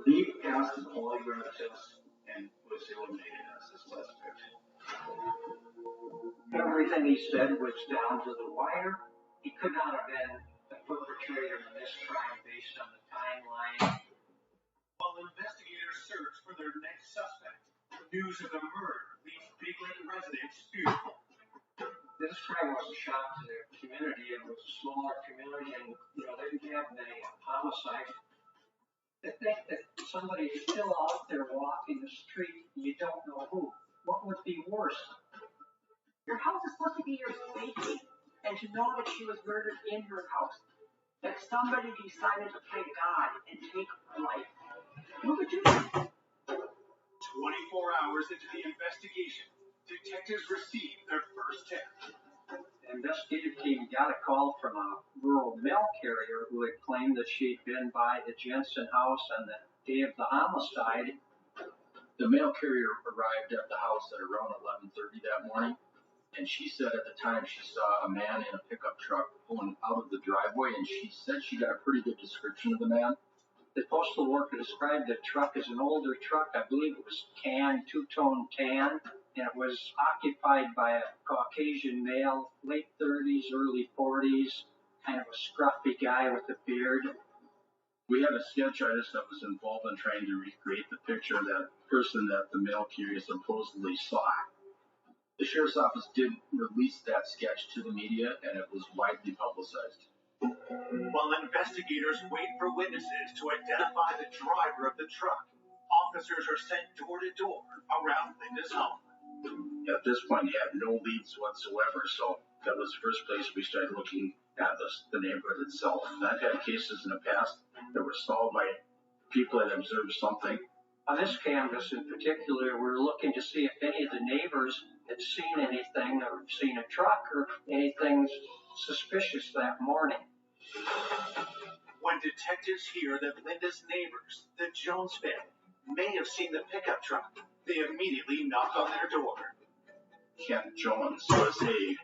He passed the polygraph test and was eliminated as a suspect. Everything he said was down to the wire. He could not have been the perpetrator of this crime based on the timeline. While investigators search for their next suspect, news of the murder leaves Big Lake residents fearful. This crime was a shock to the community. It was a smaller community, and they didn't have many homicides. To think that somebody is still out there walking the street, and you don't know who. What would be worse? Your house is supposed to be your safety, and to know that she was murdered in her house, that somebody decided to play God and take her life. Who would do that? 24 hours into the investigation, detectives receive their first tip. The investigative team got a call from a rural mail carrier who had claimed that she'd been by the Jensen house on the day of the homicide. The mail carrier arrived at the house at around 11:30 that morning, and she said at the time she saw a man in a pickup truck pulling out of the driveway, and she said she got a pretty good description of the man. The postal worker described the truck as an older truck. I believe it was tan, two-tone tan, and it was occupied by a Caucasian male, late 30s, early 40s, kind of a scruffy guy with a beard. We had a sketch artist that was involved in trying to recreate the picture of that person that the mail carrier supposedly saw. The sheriff's office did release that sketch to the media, and it was widely publicized. While investigators wait for witnesses to identify the driver of the truck, officers are sent door to door around Linda's home. At this point, he had no leads whatsoever, so that was the first place we started looking at the neighborhood itself. And I've had cases in the past that were solved by people that observed something. On this canvas in particular, we're looking to see if any of the neighbors had seen anything or seen a truck or anything suspicious that morning. When detectives hear that Linda's neighbors, the Jones family, may have seen the pickup truck, they immediately knock on their door. Kent Jones was a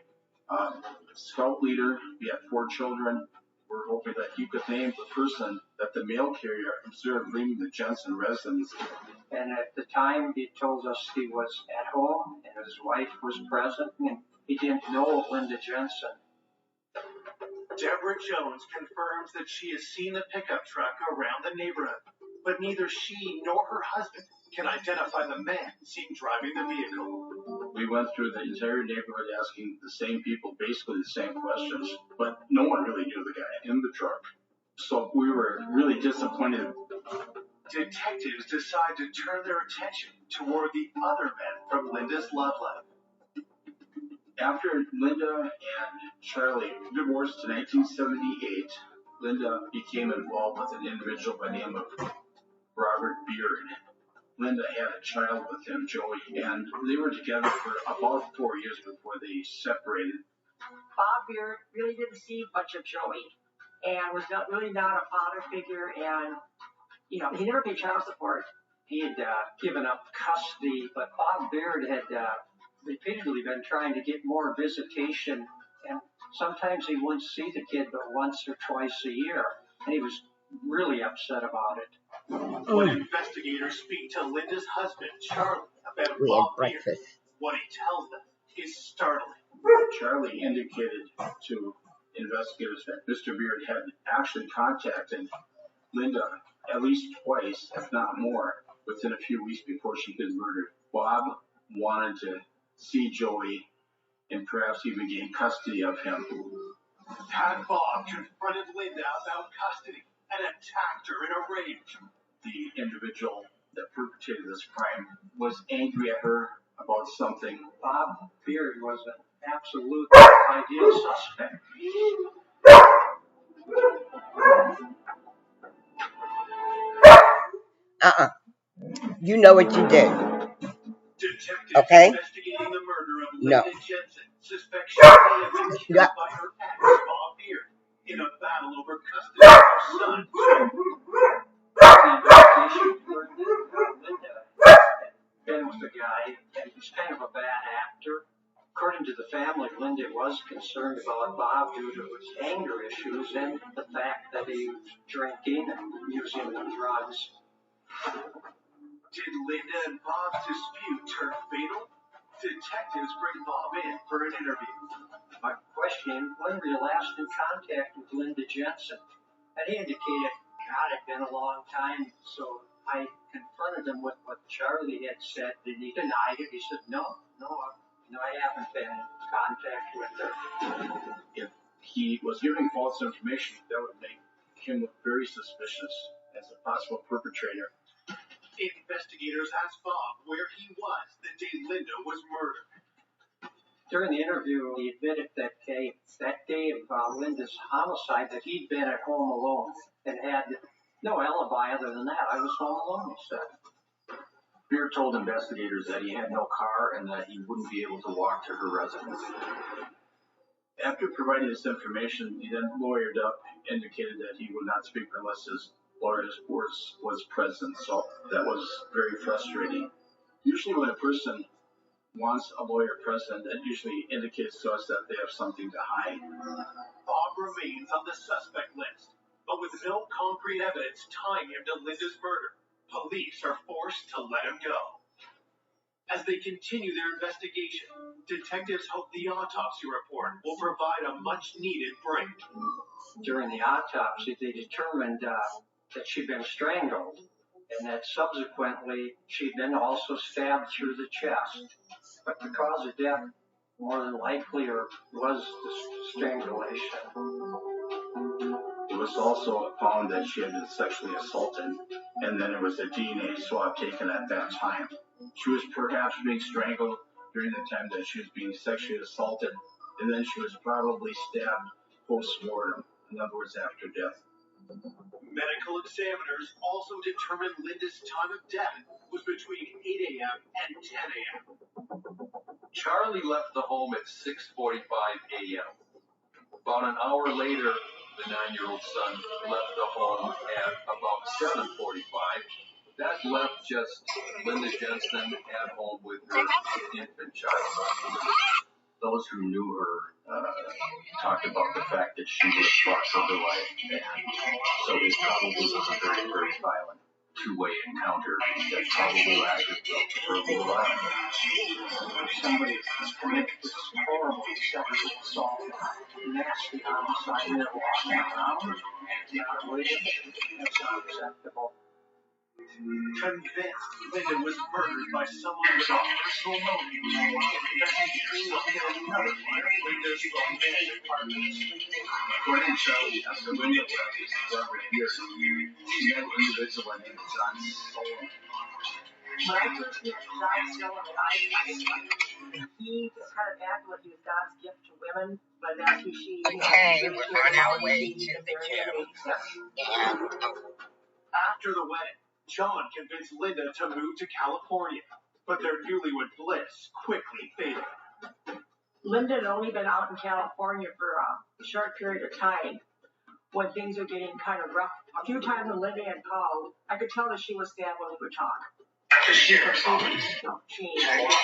scout leader. He had 4 children. told me that he could name the person that the mail carrier observed leaving the Jensen residence. And at the time, he told us he was at home and his wife was present, and he didn't know Linda Jensen. Deborah Jones confirms that she has seen the pickup truck around the neighborhood, but neither she nor her husband can identify the man seen driving the vehicle. We went through the entire neighborhood asking the same people basically the same questions, but no one really knew the guy in the truck. So we were really disappointed. Detectives decide to turn their attention toward the other men from Linda's love life. After Linda and Charlie divorced in 1978, Linda became involved with an individual by the name of Robert Beard. Linda had a child with him, Joey, and they were together for about 4 years before they separated. Bob Beard really didn't see much of Joey and was really not a father figure, and he never paid child support. He had given up custody, but Bob Beard had repeatedly been trying to get more visitation, and sometimes he wouldn't see the kid but once or twice a year, and he was really upset about it. When investigators speak to Linda's husband, Charlie, about We had Bob Beard, breakfast. what he tells them is startling. Charlie indicated to investigators that Mr. Beard had actually contacted Linda at least twice, if not more, within a few weeks before she was murdered. Bob wanted to see Joey and perhaps even gain custody of him. Had Bob confronted Linda about custody and attacked her in a rage. The individual that perpetrated this crime was angry at her about something. Bob Beard was an absolute ideal suspect. You know what you did. Detectives Okay? investigating the murder of No. Linda Jensen suspect she may have been killed Yeah. by her ex, Bob Beard, in a battle over custody of her son. The investigation turned Linda had been with the guy, and he was kind of a bad actor. According to the family, Linda was concerned about Bob due to his anger issues and the fact that he was drinking and using the drugs. Did Linda and Bob's dispute turn fatal? Detectives bring Bob in for an interview. I questioned him, when were you last in contact with Linda Jensen? And he indicated, God, it had been a long time, so I confronted him with what Charlie had said, and he denied it. He said, no, I haven't been in contact with her. If he was giving false information, that would make him look very suspicious as a possible perpetrator. Investigators asked Bob where he was the day Linda was murdered. During the interview, he admitted that day of Linda's homicide that he'd been at home alone and had no alibi other than that. I was home alone, he said. Beard told investigators that he had no car and that he wouldn't be able to walk to her residence. After providing this information, he then lawyered up, indicated that he would not speak unless his lawyer was present, so that was very frustrating. Usually when a person wants a lawyer present, that usually indicates to us that they have something to hide. Bob remains on the suspect list, but with no concrete evidence tying him to Linda's murder, police are forced to let him go. As they continue their investigation, detectives hope the autopsy report will provide a much-needed break. During the autopsy, they determined that she'd been strangled and that subsequently she'd been also stabbed through the chest. But the cause of death, more than likely, was the strangulation. It was also found that she had been sexually assaulted, and then there was a DNA swab taken at that time. She was perhaps being strangled during the time that she was being sexually assaulted, and then she was probably stabbed post-mortem, in other words, after death. Medical examiners also determined Linda's time of death was between 8 a.m. and 10 a.m. Charlie left the home at 6:45 a.m. About an hour later, the 9-year-old son left the home at about 7:45. That left just Linda Jensen at home with her infant child. Those who knew her talked about the fact that she would have fought for her life. And so it probably was a very, very violent two-way encounter that probably lasted for a little while. Somebody committed this horrible sexual assault, nasty homicide, and they're walking around, not waiting. That's unacceptable. Convinced Linda was murdered by someone with a personal motive, investigators located another one of Linda's romantic partners. According to Charlie, after Linda left his forever years, she met an individual named John Solomon. When I first met John Solomon, he just kind of acted like he was God's gift to women, but after she... Okay, we're on our way to the gym. After the wedding, John convinced Linda to move to California, but their newlywed bliss quickly faded. Linda had only been out in California for a short period of time when things were getting kind of rough. A few times when Linda had called, I could tell that she was sad when we would talk. She completely changed.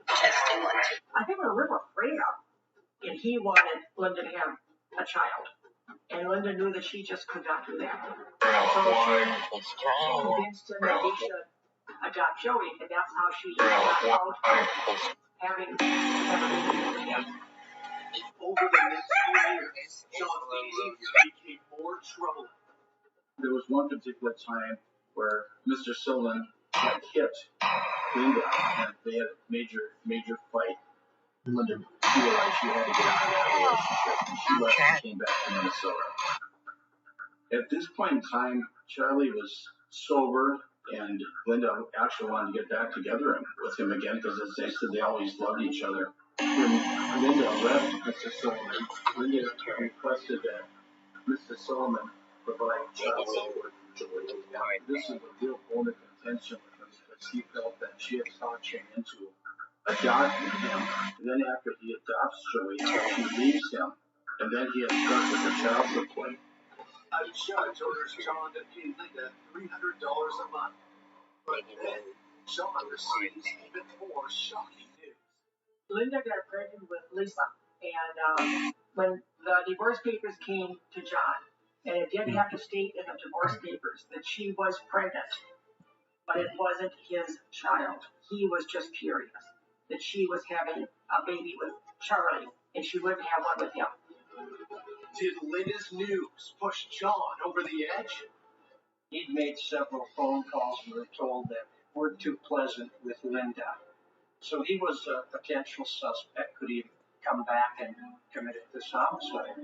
I think we were a little afraid of, and he wanted Linda to have a child. And Linda knew that she just could not do that. So she convinced him that he should adopt Joey, and that's how she got out having a baby with him. Over the next few years, John's behavior became more troubling. There was one particular time where Mr. Solon had hit Linda, and they had a major fight. Linda realized she had to get out of that relationship, and she left and came back to Minnesota. At this point in time, Charlie was sober, and Linda actually wanted to get back together with him again because, as they said, they always loved each other. When Linda left Mr. Solomon, Linda requested that Mr. Solomon provide child support for Joey. This is a real bone of contention with him because he felt that she had talked him into adopting him. And then after he adopts Joey, she leaves him, and then he has stuck with the child support. A judge orders John to pay Linda $300 a month. But then John receives even more shocking news. Linda got pregnant with Lisa, and when the divorce papers came to John, and it did have to state in the divorce papers that she was pregnant, but it wasn't his child. He was just curious that she was having a baby with Charlie, and she wouldn't have one with him. Did Linda's news push John over the edge? He'd made several phone calls and were told that weren't too pleasant with Linda. So he was a potential suspect. Could he come back and committed this homicide?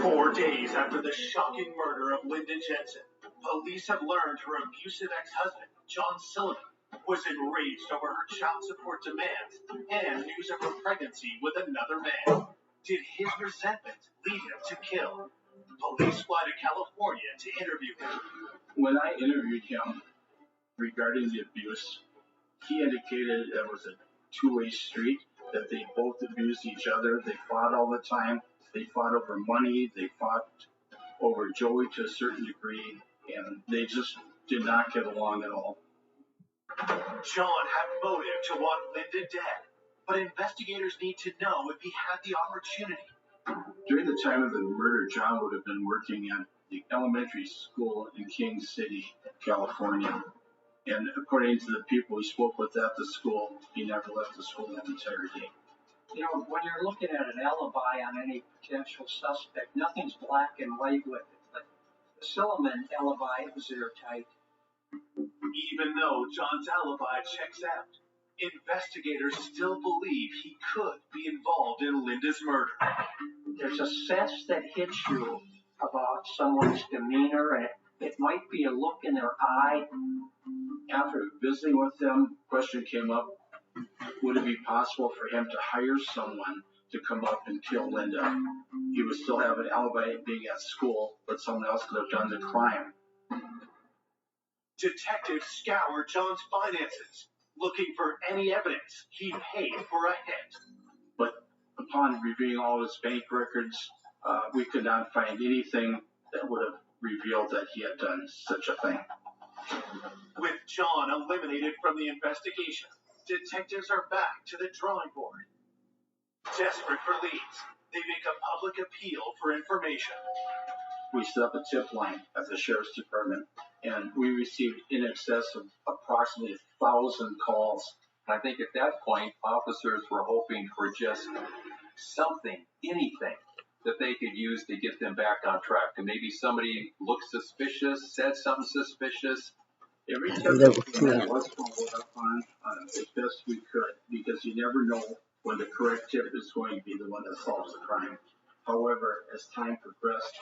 4 days after the shocking murder of Linda Jensen, police have learned her abusive ex-husband, John Solomon, was enraged over her child support demands and news of her pregnancy with another man. Did his resentment lead him to kill? Police fly to California to interview him. When I interviewed him regarding the abuse, he indicated it was a two-way street, that they both abused each other. They fought all the time. They fought over money. They fought over Joey to a certain degree, and they just did not get along at all. John had motive to want Linda dead, but investigators need to know if he had the opportunity. During the time of the murder, John would have been working at the elementary school in King City, California. And according to the people we spoke with at the school, he never left the school that entire day. You know, when you're looking at an alibi on any potential suspect, nothing's black and white with it. But the Solomon alibi was airtight. Even though John's alibi checks out, investigators still believe he could be involved in Linda's murder. There's a sense that hits you about someone's demeanor, and it might be a look in their eye. After visiting with them, the question came up, would it be possible for him to hire someone to come up and kill Linda? He would still have an alibi being at school, but someone else could have done the crime. Detectives scour John's finances, looking for any evidence he paid for a hit. But upon reviewing all his bank records, we could not find anything that would have revealed that he had done such a thing. With John eliminated from the investigation, detectives are back to the drawing board. Desperate for leads, they make a public appeal for information. We set up a tip line at the Sheriff's Department, and we received in excess of approximately 1,000 calls. I think at that point, officers were hoping for just something, anything, that they could use to get them back on track. And maybe somebody looked suspicious, said something suspicious. Every tip that was followed up on as best we could, because you never know when the correct tip is going to be the one that solves the crime. However, as time progressed,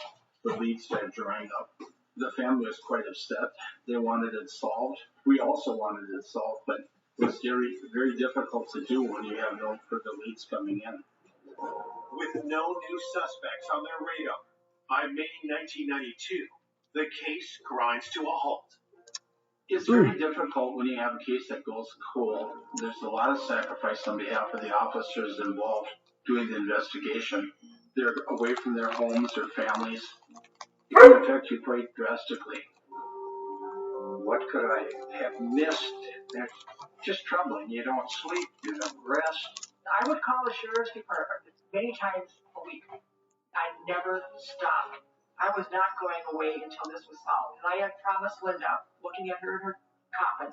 the leads started drying up. The family was quite upset. They wanted it solved. We also wanted it solved, but it was very, very difficult to do when you have no further leads coming in. With no new suspects on their radar, by May 1992, the case grinds to a halt. It's very difficult when you have a case that goes cold. There's a lot of sacrifice on behalf of the officers involved doing the investigation. They're away from their homes, their families. It can affect you quite drastically. What could I have missed? That's just troubling. You don't sleep, you don't rest. I would call the Sheriff's Department many times a week. I never stopped. I was not going away until this was solved. And I had promised Linda, looking at her in her coffin,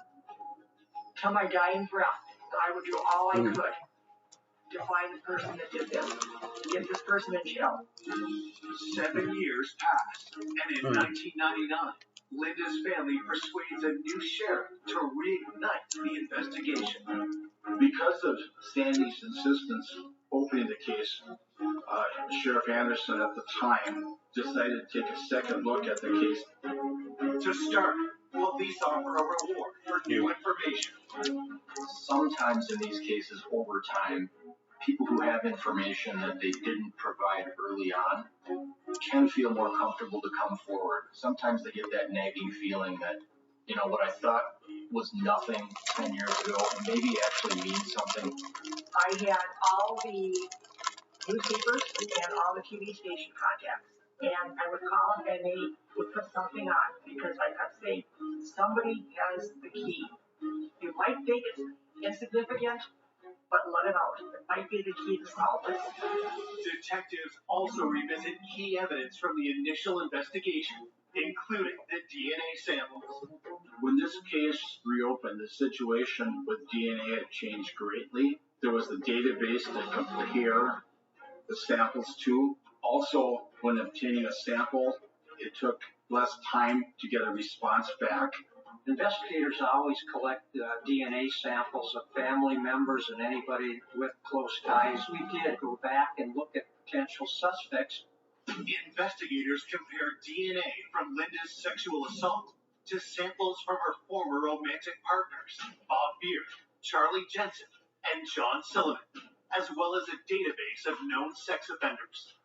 till my dying breath, that I would do all I could to find the person that did this, to get this person in jail. 7 years passed, and in 1999, Linda's family persuades a new sheriff to reignite the investigation. Because of Sandy's insistence opening the case, Sheriff Anderson at the time decided to take a second look at the case. To start, police offer a reward for new information. Sometimes in these cases, over time, people who have information that they didn't provide early on can feel more comfortable to come forward. Sometimes they get that nagging feeling that, you know, what I thought was nothing 10 years ago maybe actually means something. I had all the newspapers and all the TV station contacts, and I would call them and they would put something on, because I kept saying, somebody has the key. You might think it's insignificant, but let it out. It might be the key to solve it. Detectives also revisit key evidence from the initial investigation, including the DNA samples. When this case reopened, the situation with DNA had changed greatly. There was a database to compare the samples to. Also, when obtaining a sample, it took less time to get a response back. Investigators always collect DNA samples of family members and anybody with close ties. We did go back and look at potential suspects. Investigators compared DNA from Linda's sexual assault to samples from her former romantic partners, Bob Beard, Charlie Jensen, and John Sullivan, as well as a database of known sex offenders.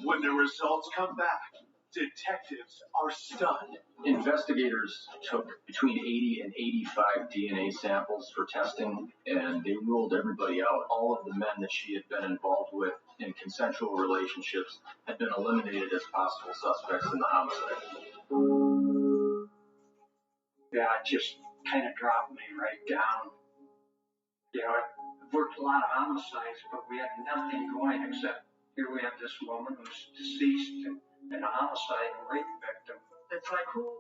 When the results come back, detectives are stunned. Investigators took between 80 and 85 DNA samples for testing, and they ruled everybody out. All of the men that she had been involved with in consensual relationships had been eliminated as possible suspects in the homicide. Yeah, it just kind of dropped me right down. You know, I've worked a lot of homicides, but we had nothing going except here we have this woman who's deceased and a homicide and rape victim. It's like, who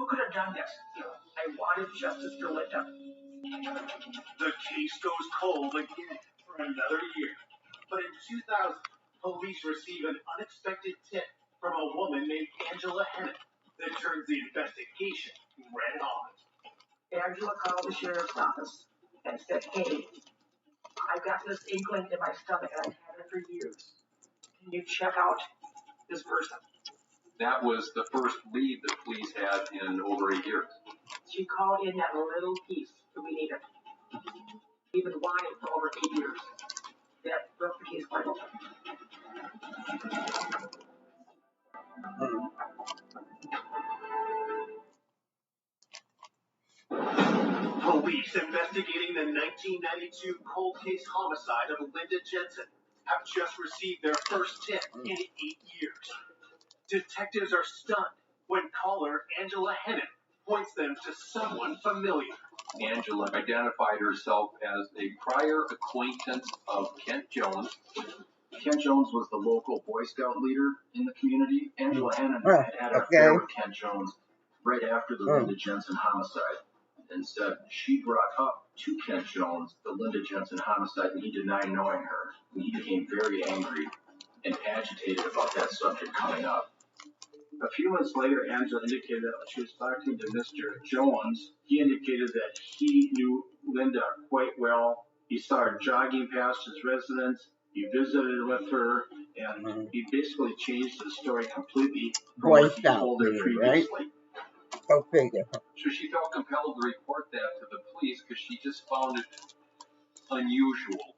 could have done this? You know, I wanted justice for Linda. The case goes cold again for another year. But in 2000, police receive an unexpected tip from a woman named Angela Hennick that turns the investigation red hot. Angela called the sheriff's office and said, hey, I've got this inkling in my stomach and I've had it for years. Can you check out this person? That was the first lead the police had in over 8 years. She called in that little piece that we needed. We've been wanting for over 8 years. That broke the case wide open. Police investigating the 1992 cold case homicide of Linda Jensen have just received their first tip in 8 years. Detectives are stunned when caller Angela Hennon points them to someone familiar. Angela identified herself as a prior acquaintance of Kent Jones. Kent Jones was the local Boy Scout leader in the community. Angela Hannon had an affair with Kent Jones right after the Linda Jensen homicide. Instead, she brought up to Kent Jones the Linda Jensen homicide, and he denied knowing her. And he became very angry and agitated about that subject coming up. A few months later, Angela indicated that when she was talking to Mr. Jones, he indicated that he knew Linda quite well. He saw her jogging past his residence. He visited with her, and he basically changed the story completely from what he told her previously. Right? Go figure. So she felt compelled to report that to the police because she just found it unusual.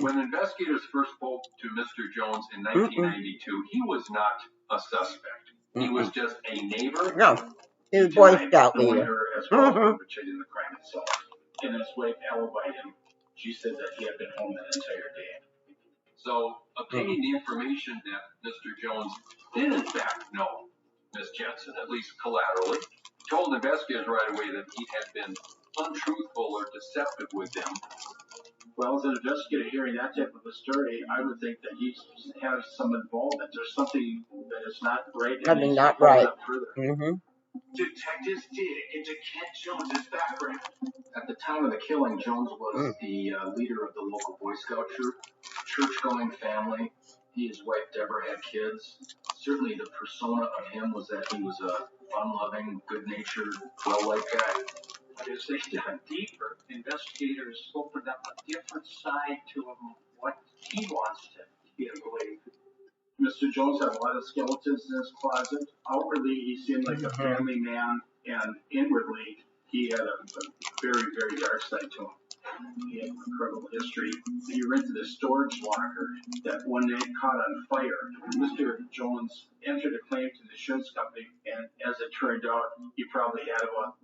When investigators first spoke to Mr. Jones in 1992, he was not a suspect. He was just a neighbor. No, he was a Boy Scout knowing leader. her as well as perpetrating the crime itself. And his wife alibied him. She said that he had been home that entire day. So, obtaining the information that Mr. Jones did in fact know Miss Jensen, at least collaterally, told investigators right away that he had been untruthful or deceptive with them. Well, as an investigator hearing that type of a story, I would think that he has some involvement. There's something that is not right. Something not right. Detectives dig into Kent Jones's background. At the time of the killing, Jones was the leader of the local Boy Scout troop, church-going family. He and his wife Deborah had kids. Certainly the persona of him was that he was a fun-loving, good-natured, well-liked guy. As they dug deeper, investigators opened up a different side to him, what he wants to be believed. Mr. Jones had a lot of skeletons in his closet. Outwardly, he seemed like a family man, and inwardly, he had a very, very dark side to him. He had a criminal history. He rented a storage locker that one night caught on fire. Mr. Jones entered a claim to the insurance company, and as it turned out, he probably had about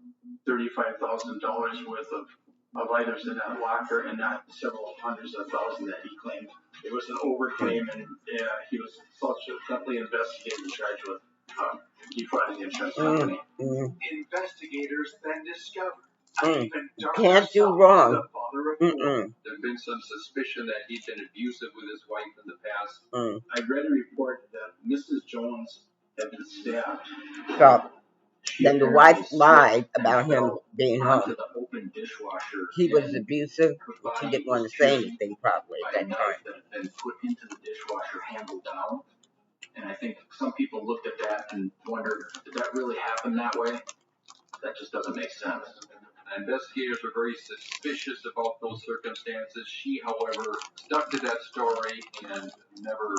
$35,000 worth of items in that locker, and not several hundreds of thousands that he claimed. It was an overclaim, and he was subsequently investigated and charged with defrauding the insurance company. Investigators then discovered an even darker Can't do side wrong. to the father of four. There'd been some suspicion that he'd been abusive with his wife in the past. I read a report that Mrs. Jones had been stabbed. So, then the wife lied about him being home. He was abusive. She didn't want to say anything probably at that time. That had been put into the dishwasher handle down. And I think some people looked at that and wondered, did that really happen that way? That just doesn't make sense. Investigators were very suspicious about those circumstances. She, however, stuck to that story and never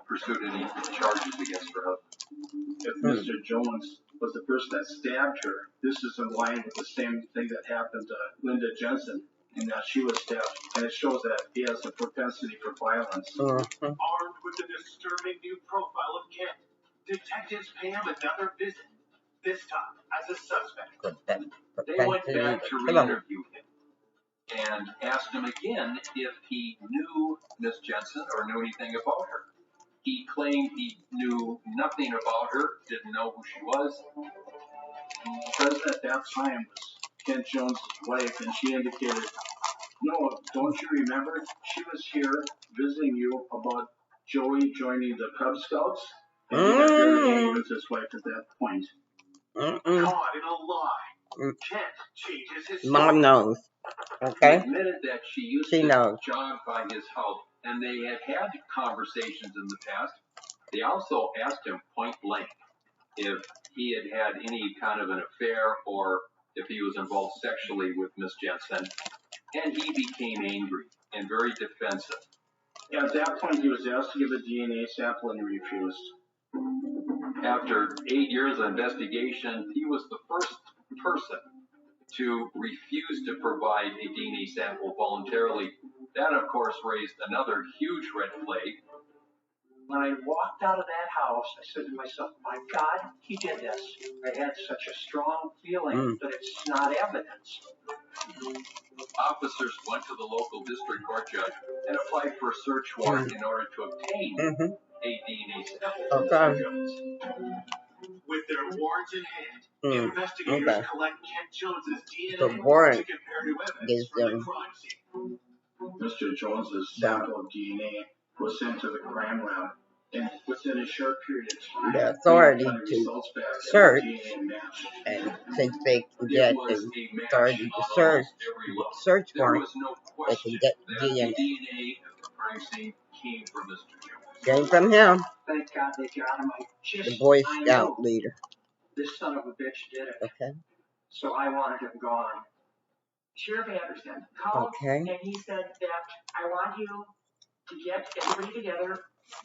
pursued any charges against her husband. If Mr. Jones was the person that stabbed her, this is in line with the same thing that happened to Linda Jensen, in that she was stabbed, and it shows that he has a propensity for violence. Armed with the disturbing new profile of Kent, detectives pay him another visit, this time as a suspect. They went back to re-interview him and asked him again if he knew Miss Jensen or knew anything about her. He claimed he knew nothing about her, didn't know who she was. Present at that time was Kent Jones' wife, and she indicated, no, don't you remember? She was here visiting you about Joey joining the Cub Scouts. And he got very angry with his wife at that point. Caught in a lie. Kent changes his Mom knows. Okay? She admitted that she used to jog by his house, and they had had conversations in the past. They also asked him point blank if he had had any kind of an affair or if he was involved sexually with Miss Jensen, and he became angry and very defensive. At that point, he was asked to give a DNA sample, and he refused. After 8 years of investigation, he was the first person to refuse to provide a DNA sample voluntarily. That, of course, raised another huge red flag. When I walked out of that house, I said to myself, my God, he did this. I had such a strong feeling that it's not evidence. Officers went to the local district court judge and applied for a search warrant in order to obtain a DNA sample. With their warrants in hand, Okay. investigators collect Kent Jones's DNA The warrant to compare to evidence gives from the them crime scene. Mr. Jones's sample of DNA was sent to the crime lab, and within a short period of time, the authority the to results back that search, DNA matched. and since they can It get was the a match authority to on search, almost every level. search There warrant, was no they can question get that DNA. the DNA at the crime scene came from Mr. Jones. Came from him, Thank God they got him. the Boy I Scout knew leader. this son of a bitch did it. Okay. So I wanted him gone. Sheriff Anderson called Okay. and he said that I want you to get everybody together.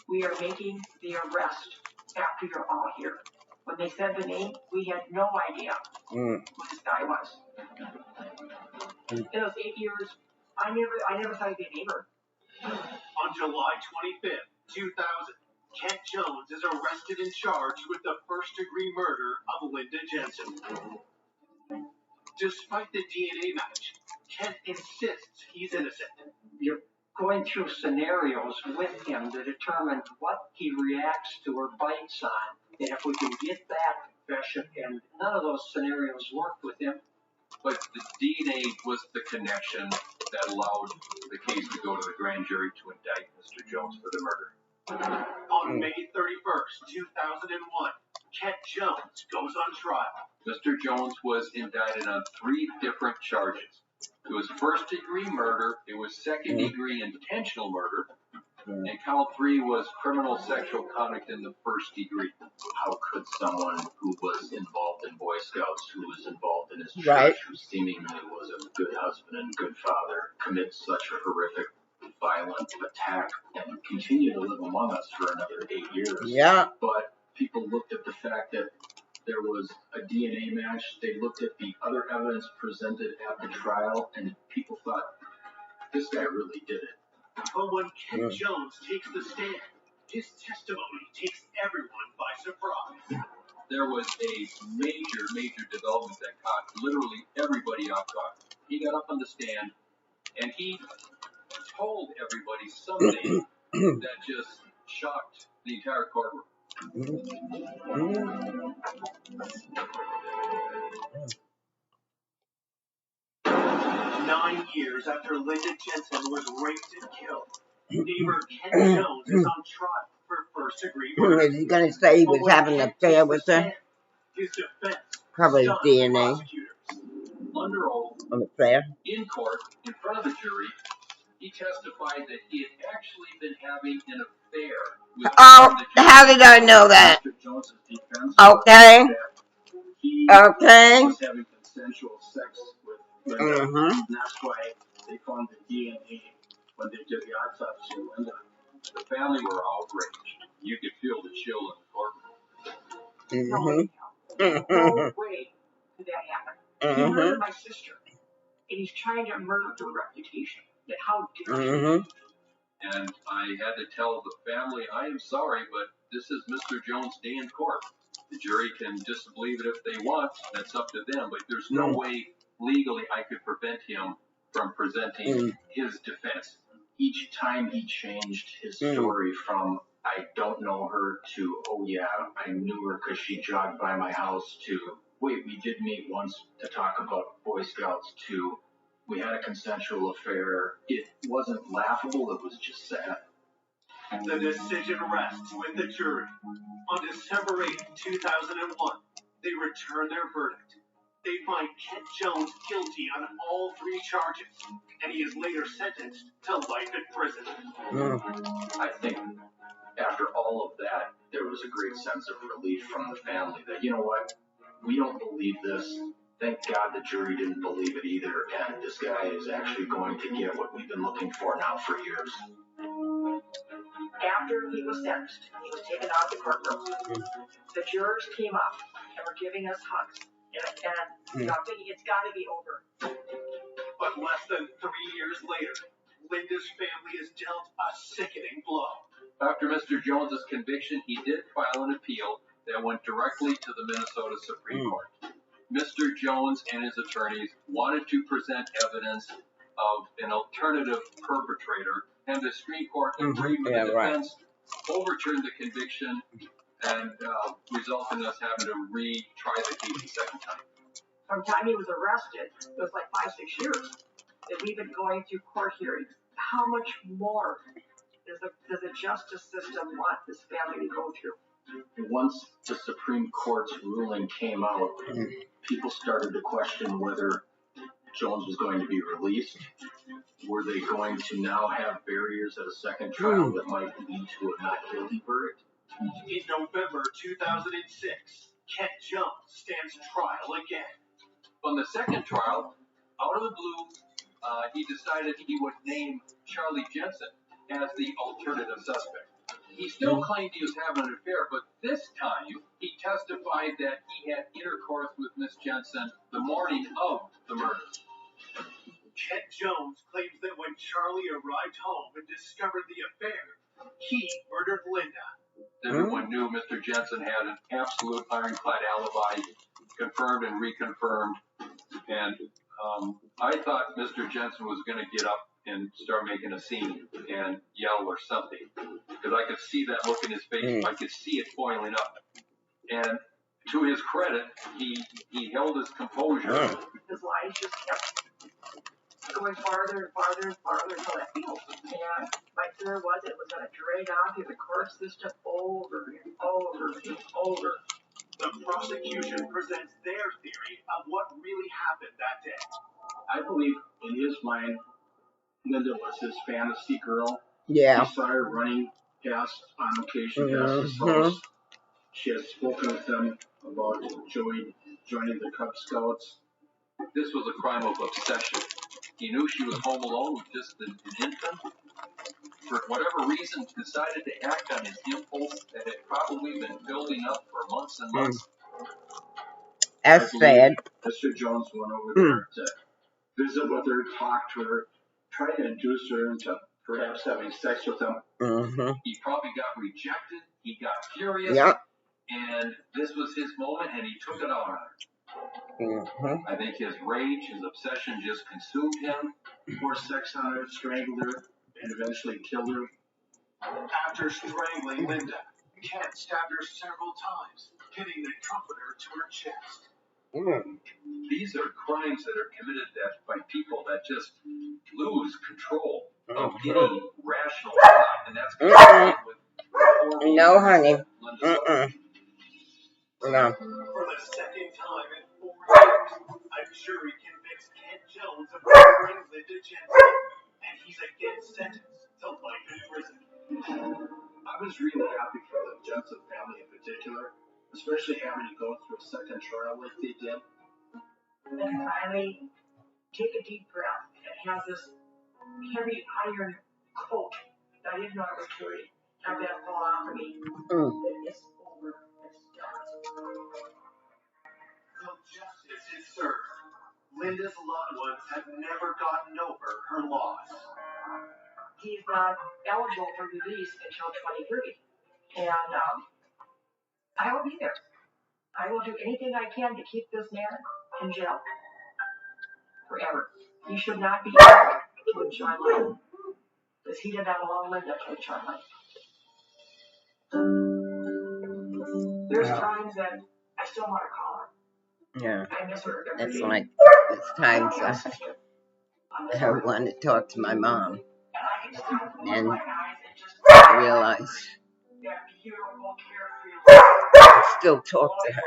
We are making the arrest after you're all here. When they said the name, we had no idea who this guy was. In those 8 years, I never thought he'd be a neighbor. On July 25th, 2000, Kent Jones is arrested and charged with the first-degree murder of Linda Jensen. Despite the DNA match, Kent insists he's innocent. You're going through scenarios with him to determine what he reacts to or bites on. And if we can get that confession, and none of those scenarios worked with him. But the DNA was the connection that allowed the case to go to the grand jury to indict Mr. Jones for the murder. On May 31st, 2001, Kent Jones goes on trial. Mr. Jones was indicted on 3 different charges. It was first-degree murder, it was second-degree intentional murder, and count 3 was criminal sexual conduct in the first degree. How could someone who was involved in Boy Scouts, who was involved in his church, Right. who seemingly was a good husband and good father, commit such a horrific, violent attack and continue to live among us for another 8 years? Yeah. But people looked at the fact that there was a DNA match. They looked at the other evidence presented at the trial, and people thought, this guy really did it. But when Kent Jones takes the stand, his testimony takes everyone by surprise. There was a major development that caught literally everybody off guard. He got up on the stand and he told everybody something that just shocked the entire courtroom. 9 years after Linda Jensen was raped and killed, neighbor Kent Jones is on trial for first-degree murder. Is he going to say he was having an affair with her? His defense Probably stunned DNA. prosecutors. Under oath, An affair? in court, in front of the jury, he testified that he had actually been having an affair with Oh, Linda Jensen. how did I know that? Mr. Jones's defense Okay. that he Okay. was having consensual sex with Linda, Mhm. and that's why they found the DNA when they did the autopsy of Linda. The family were outraged. You could feel the chill in the courtroom. Mhm. No way could that happen. He Mhm. murdered my sister, and he's trying to murder her reputation. That how dare he? Mhm. And I had to tell the family, I am sorry, but this is Mr. Jones' day in court. The jury can disbelieve it if they want. That's up to them. But there's no way legally I could prevent him from presenting his defense. Each time he changed his story from I don't know her to, oh yeah, I knew her because she jogged by my house to, wait, we did meet once to talk about Boy Scouts to, we had a consensual affair. It wasn't laughable, it was just sad. The decision rests with the jury. On December 8, 2001, they return their verdict. They find Kent Jones guilty on all 3 charges, and he is later sentenced to life in prison. I think after all of that, there was a great sense of relief from the family that, you know what, we don't believe this. Thank God the jury didn't believe it either, and this guy is actually going to get what we've been looking for now for years. After he was sentenced, he was taken out of the courtroom. The jurors came up and were giving us hugs. And I'm thinking it's got to be over. But less than 3 years later, Linda's family is dealt a sickening blow. After Mr. Jones's conviction, he did file an appeal that went directly to the Minnesota Supreme Court. Mr. Jones and his attorneys wanted to present evidence of an alternative perpetrator, and the Supreme Court agreed with the defense, overturned the conviction, and result in us having to retry the case a second time. From the time he was arrested, it was like 5-6 years that we've been going through court hearings. How much more does the justice system want this family to go through? Once the Supreme Court's ruling came out, people started to question whether Jones was going to be released. Were they going to now have barriers at a second trial that might lead to a not guilty verdict? In November 2006, Kent Jones stands trial again. On the second trial, out of the blue, he decided he would name Charlie Jensen as the alternative suspect. He still claimed he was having an affair, but this time he testified that he had intercourse with Miss Jensen the morning of the murder. Kent Jones claims that when Charlie arrived home and discovered the affair, he murdered Linda. Everyone knew Mr. Jensen had an absolute ironclad alibi, confirmed and reconfirmed, and I thought Mr. Jensen was going to get up and start making a scene and yell or something, because I could see that look in his face. I could see it boiling up. And to his credit, he held his composure. His lies just kept going farther and farther and farther until that field. And my fear was it was going to drag on through the court system over and over and over. The prosecution presents their theory of what really happened that day. I believe in his mind, Linda was his fantasy girl. Yeah. He saw her running past on occasion past his house. She had spoken with him about Joey joining the Cub Scouts. This was a crime of obsession. He knew she was home alone with just an infant. For whatever reason, decided to act on his impulse that had probably been building up for months and months. That's sad. Mr. Jones went over there to visit with her, talk to her, try to induce her into perhaps having sex with him. He probably got rejected. He got furious. And this was his moment, and he took it out on her. I think his rage, his obsession just consumed him. Forced sex on her, strangled her, and eventually killed her. After strangling Linda, Kent stabbed her several times, pinning the comforter to her chest. These are crimes that are committed by people that just lose control of any rational thought, and that's with no, honey. No. For the second time in 4 years, a jury convicts Kent Jones of murdering Linda Jensen, and he's again sentenced to life in prison. I was really happy for the Jensen family in particular, especially having to go through a second trial like they did. And finally, take a deep breath and have this heavy iron coat that I didn't know I was carrying. Have that fall off of me. It's over. It's done. Till justice is served, Linda's loved ones have never gotten over her loss. He's not eligible for release until 2030. And I will be there. I will do anything I can to keep this man in jail forever. He should not be able to enjoy life, because he did not allow Linda to enjoy life. There's times that I still want to call her. Yeah. I miss her. It's like, it's times I want to talk to my mom. And I realize I still talk to her.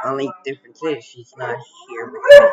Only difference is she's not here with me.